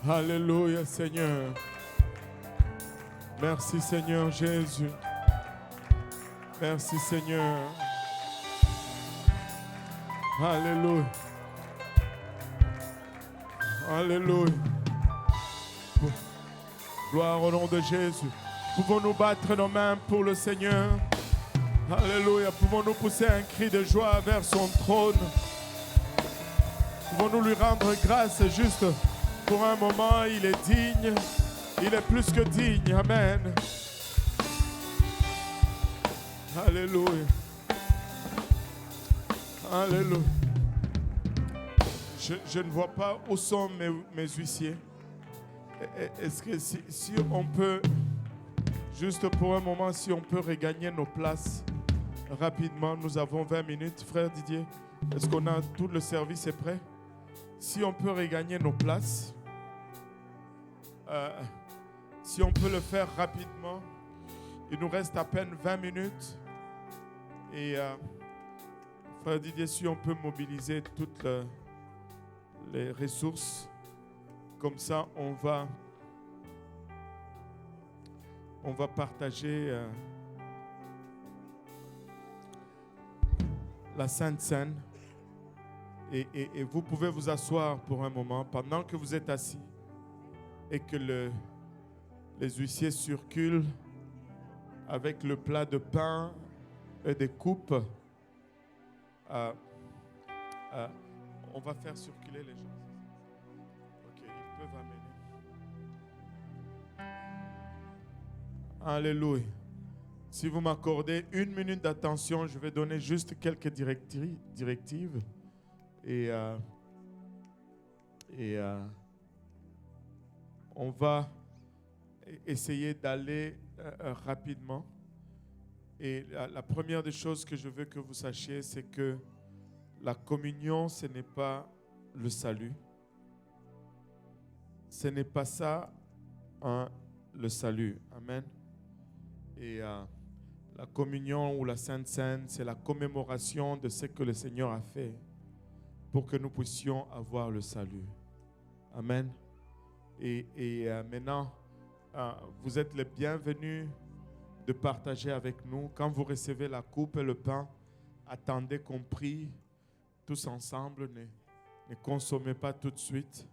Alléluia, Seigneur. Merci, Seigneur Jésus. Merci, Seigneur. Alléluia. Alléluia. Gloire au nom de Jésus. Pouvons-nous battre nos mains pour le Seigneur? Alléluia. Pouvons-nous pousser un cri de joie vers son trône? Pouvons-nous lui rendre grâce juste pour un moment? Il est digne. Il est plus que digne. Amen. Alléluia. Alléluia. Je ne vois pas où sont mes huissiers. Est-ce que si on peut, juste pour un moment, si on peut regagner nos places rapidement, nous avons 20 minutes. Frère Didier, est-ce qu'on a tout le service est prêt? Si on peut regagner nos places, si on peut le faire rapidement, il nous reste à peine 20 minutes. Et Frère Didier, si on peut mobiliser toutes les ressources, comme ça on va partager la Sainte Seine. Et vous pouvez vous asseoir pour un moment pendant que vous êtes assis et que Les huissiers circulent avec le plat de pain et des coupes. On va faire circuler les gens. Ok, ils peuvent amener. Alléluia. Si vous m'accordez 1 minute d'attention, je vais donner juste quelques directives. Et on va essayer d'aller rapidement. Et la première des choses que je veux que vous sachiez, c'est que la communion, ce n'est pas le salut. Ce n'est pas ça, le salut. Amen. Et la communion ou la Sainte Seine, c'est la commémoration de ce que le Seigneur a fait pour que nous puissions avoir le salut. Amen. Et maintenant, vous êtes les bienvenus de partager avec nous. Quand vous recevez la coupe et le pain, attendez qu'on prie tous ensemble. Ne consommez pas tout de suite.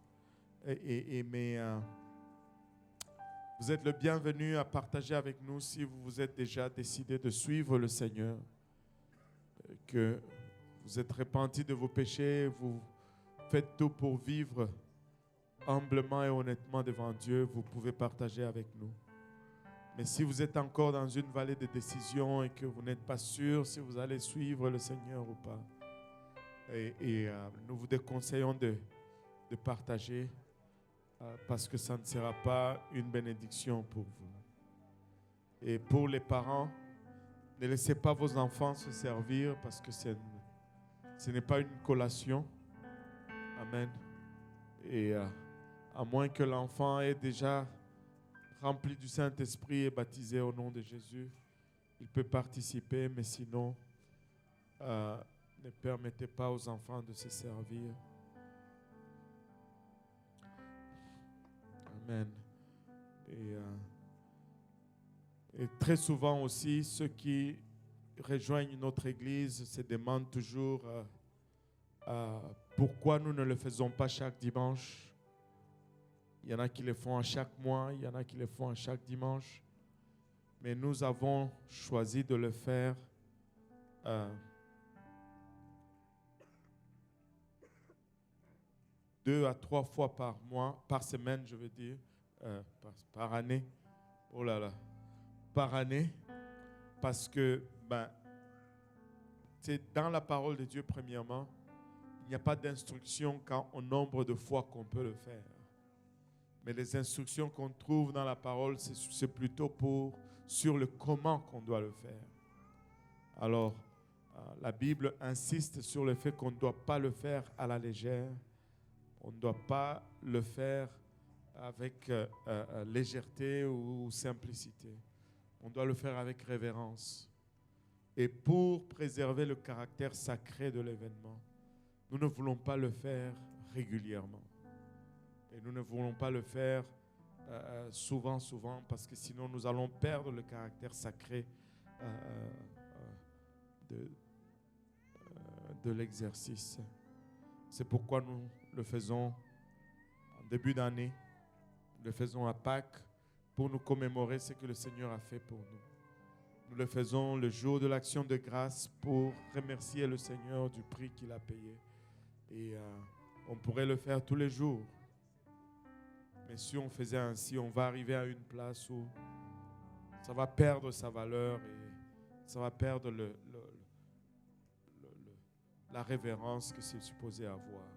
Mais vous êtes le bienvenu à partager avec nous si vous vous êtes déjà décidé de suivre le Seigneur, que vous êtes repenti de vos péchés, vous faites tout pour vivre humblement et honnêtement devant Dieu, vous pouvez partager avec nous. Mais si vous êtes encore dans une vallée de décision et que vous n'êtes pas sûr si vous allez suivre le Seigneur ou pas, nous vous déconseillons de partager parce que ça ne sera pas une bénédiction pour vous. Et pour les parents, ne laissez pas vos enfants se servir parce que ce n'est pas une collation. Amen. Et à moins que l'enfant ait déjà rempli du Saint-Esprit et baptisé au nom de Jésus, il peut participer, mais sinon, ne permettez pas aux enfants de se servir. Amen. Et très souvent aussi, ceux qui rejoignent notre Église se demandent toujours pourquoi nous ne le faisons pas chaque dimanche. Il y en a qui le font à chaque mois, il y en a qui le font à chaque dimanche. Mais nous avons choisi de le faire 2 à 3 fois par mois, par semaine, je veux dire, par année. Oh là là, par année, parce que c'est dans la parole de Dieu, premièrement, il n'y a pas d'instruction quant au nombre de fois qu'on peut le faire. Mais les instructions qu'on trouve dans la parole, c'est plutôt sur le comment qu'on doit le faire. Alors, la Bible insiste sur le fait qu'on ne doit pas le faire à la légère. On ne doit pas le faire avec légèreté ou simplicité. On doit le faire avec révérence. Et pour préserver le caractère sacré de l'événement, nous ne voulons pas le faire régulièrement. Et nous ne voulons pas le faire souvent, parce que sinon nous allons perdre le caractère sacré de l'exercice. C'est pourquoi nous le faisons en début d'année, nous le faisons à Pâques pour nous commémorer ce que le Seigneur a fait pour nous. Nous le faisons le jour de l'action de grâce pour remercier le Seigneur du prix qu'il a payé. Et on pourrait le faire tous les jours. Mais si on faisait ainsi, on va arriver à une place où ça va perdre sa valeur et ça va perdre la révérence que c'est supposé avoir.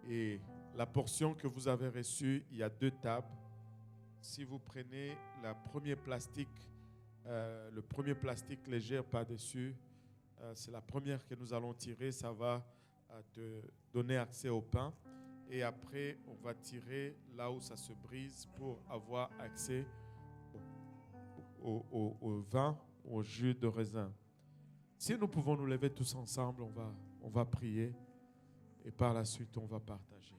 Et la portion que vous avez reçue, il y a 2 tables. Si vous prenez le premier plastique léger par-dessus, c'est la première que nous allons tirer. Ça va te donner accès au pain. Et après, on va tirer là où ça se brise pour avoir accès au vin, au jus de raisin. Si nous pouvons nous lever tous ensemble, on va prier et par la suite, on va partager.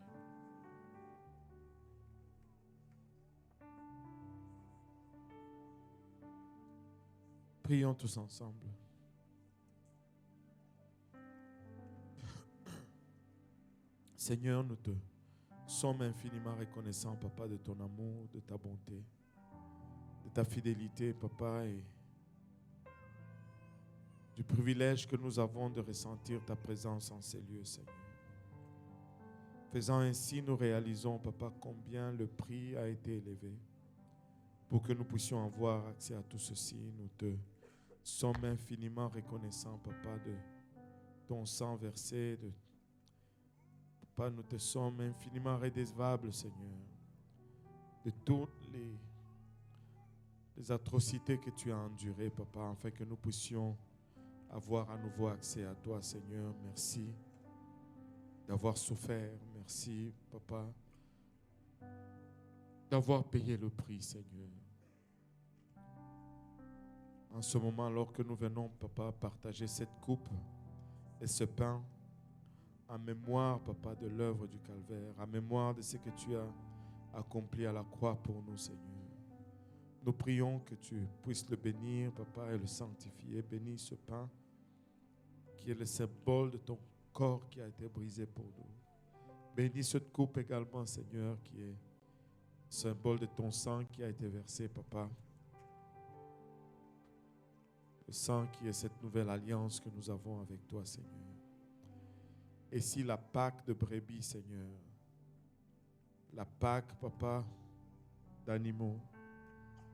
Prions tous ensemble. Seigneur, nous te sommes infiniment reconnaissants, Papa, de ton amour, de ta bonté, de ta fidélité, Papa, et du privilège que nous avons de ressentir ta présence en ces lieux, Seigneur. Faisant ainsi, nous réalisons, Papa, combien le prix a été élevé pour que nous puissions avoir accès à tout ceci. Nous te sommes infiniment reconnaissants, Papa, de ton sang versé. Papa, nous te sommes infiniment redevables, Seigneur, de toutes les atrocités que tu as endurées, Papa, afin que nous puissions avoir à nouveau accès à toi, Seigneur. Merci d'avoir souffert. Merci, Papa, d'avoir payé le prix, Seigneur. En ce moment, alors que nous venons, Papa, partager cette coupe et ce pain, en mémoire, Papa, de l'œuvre du Calvaire, en mémoire de ce que tu as accompli à la croix pour nous, Seigneur. Nous prions que tu puisses le bénir, Papa, et le sanctifier. Bénis ce pain qui est le symbole de ton corps qui a été brisé pour nous. Bénis cette coupe également, Seigneur, qui est symbole de ton sang qui a été versé, Papa. Le sang qui est cette nouvelle alliance que nous avons avec toi, Seigneur. Et si la Pâque de brebis, Seigneur, la Pâque, Papa, d'animaux,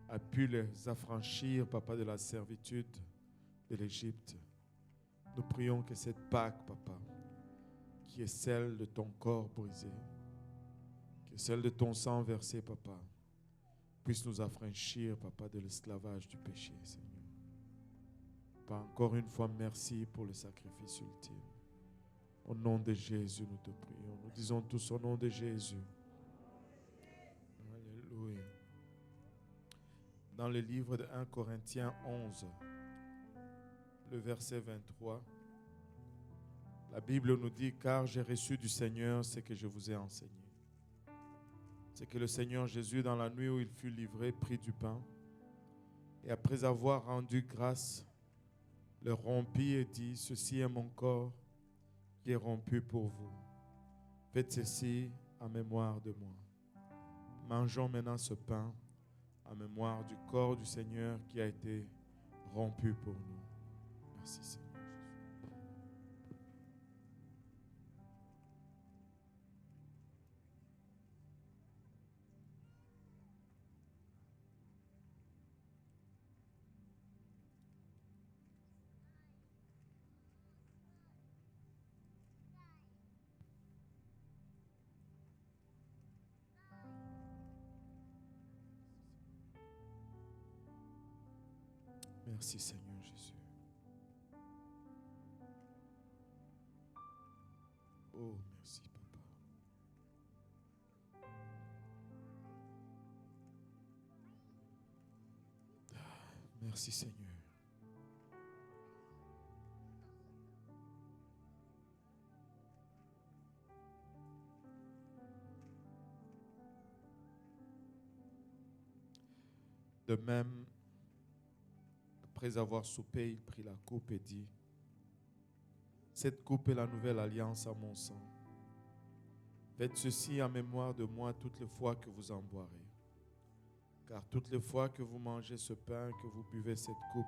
a pu les affranchir, Papa, de la servitude de l'Égypte, nous prions que cette Pâque, Papa, qui est celle de ton corps brisé, qui est celle de ton sang versé, Papa, puisse nous affranchir, Papa, de l'esclavage du péché, Seigneur. Papa, encore une fois, merci pour le sacrifice ultime. Au nom de Jésus, nous te prions. Nous disons tous au nom de Jésus. Alléluia. Dans le livre de 1 Corinthiens 11, le verset 23, la Bible nous dit « Car j'ai reçu du Seigneur ce que je vous ai enseigné. C'est que le Seigneur Jésus, dans la nuit où il fut livré, prit du pain, et après avoir rendu grâce, le rompit et dit, « Ceci est mon corps qui est rompu pour vous. Faites ceci en mémoire de moi. » Mangeons maintenant ce pain en mémoire du corps du Seigneur qui a été rompu pour nous. Merci, Seigneur. Merci, Seigneur Jésus. Oh, merci, Papa. Merci, Seigneur. De même, après avoir soupé, il prit la coupe et dit, « Cette coupe est la nouvelle alliance à mon sang. Faites ceci en mémoire de moi toutes les fois que vous en boirez. Car toutes les fois que vous mangez ce pain, que vous buvez cette coupe,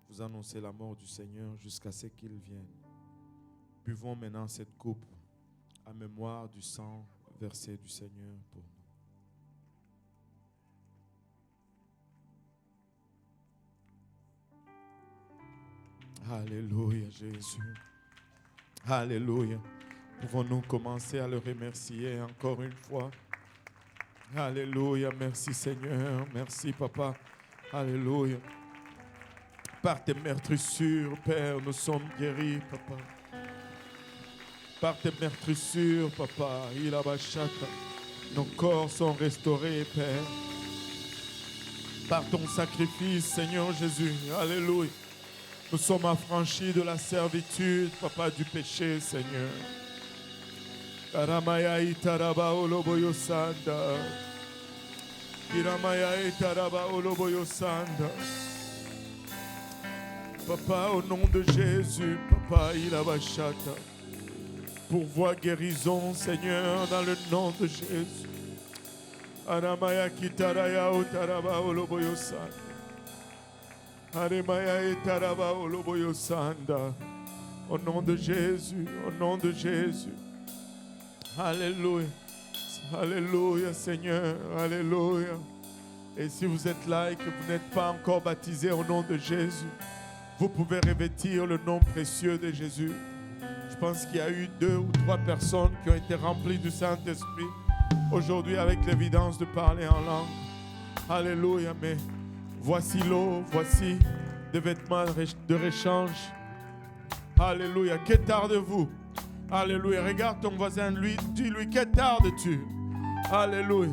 vous annoncez la mort du Seigneur jusqu'à ce qu'il vienne. Buvons maintenant cette coupe en mémoire du sang versé du Seigneur pour nous. » Alléluia, Jésus. Alléluia. Pouvons-nous commencer à le remercier encore une fois? Alléluia. Merci, Seigneur. Merci, Papa. Alléluia. Par tes meurtrissures, Père, nous sommes guéris, Papa. Par tes meurtrissures, Papa, nos corps sont restaurés, Père. Par ton sacrifice, Seigneur Jésus. Alléluia. Nous sommes affranchis de la servitude, Papa, du péché, Seigneur. Karamaya itaraba oloboyo sanda. Kiramaya itaraba oloboyo sanda. Papa, au nom de Jésus, Papa, il a bachata. Pourvois guérison, Seigneur, dans le nom de Jésus. Aramaya kitaraya utaraba oloboyosanda. Aramaya itaraba oloboyosanda. Au nom de Jésus, au nom de Jésus. Alléluia. Alléluia, Seigneur. Alléluia. Et si vous êtes là et que vous n'êtes pas encore baptisé au nom de Jésus, vous pouvez revêtir le nom précieux de Jésus. Je pense qu'il y a eu 2 ou 3 personnes qui ont été remplies du Saint-Esprit aujourd'hui avec l'évidence de parler en langue. Alléluia. Mais voici l'eau, voici des vêtements de rechange. Alléluia. Que tarde-vous? Alléluia. Regarde ton voisin, dis-lui, que tardes-tu? Alléluia.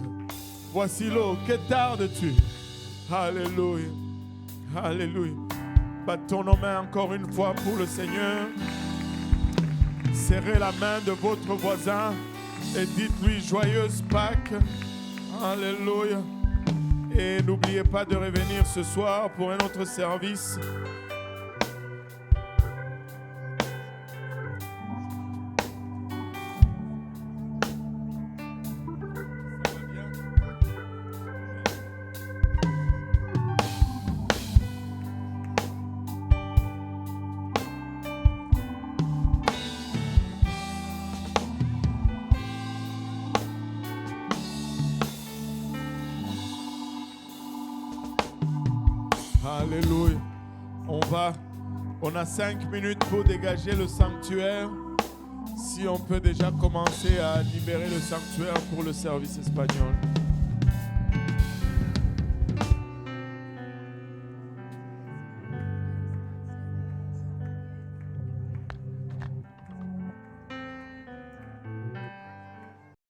Voici l'eau, que tardes-tu? Alléluia. Alléluia. Battons nos mains encore une fois pour le Seigneur. Serrez la main de votre voisin et dites-lui joyeuse Pâques. Alléluia. Et n'oubliez pas de revenir ce soir pour un autre service. Alléluia. On a 5 minutes pour dégager le sanctuaire. Si on peut déjà commencer à libérer le sanctuaire pour le service espagnol.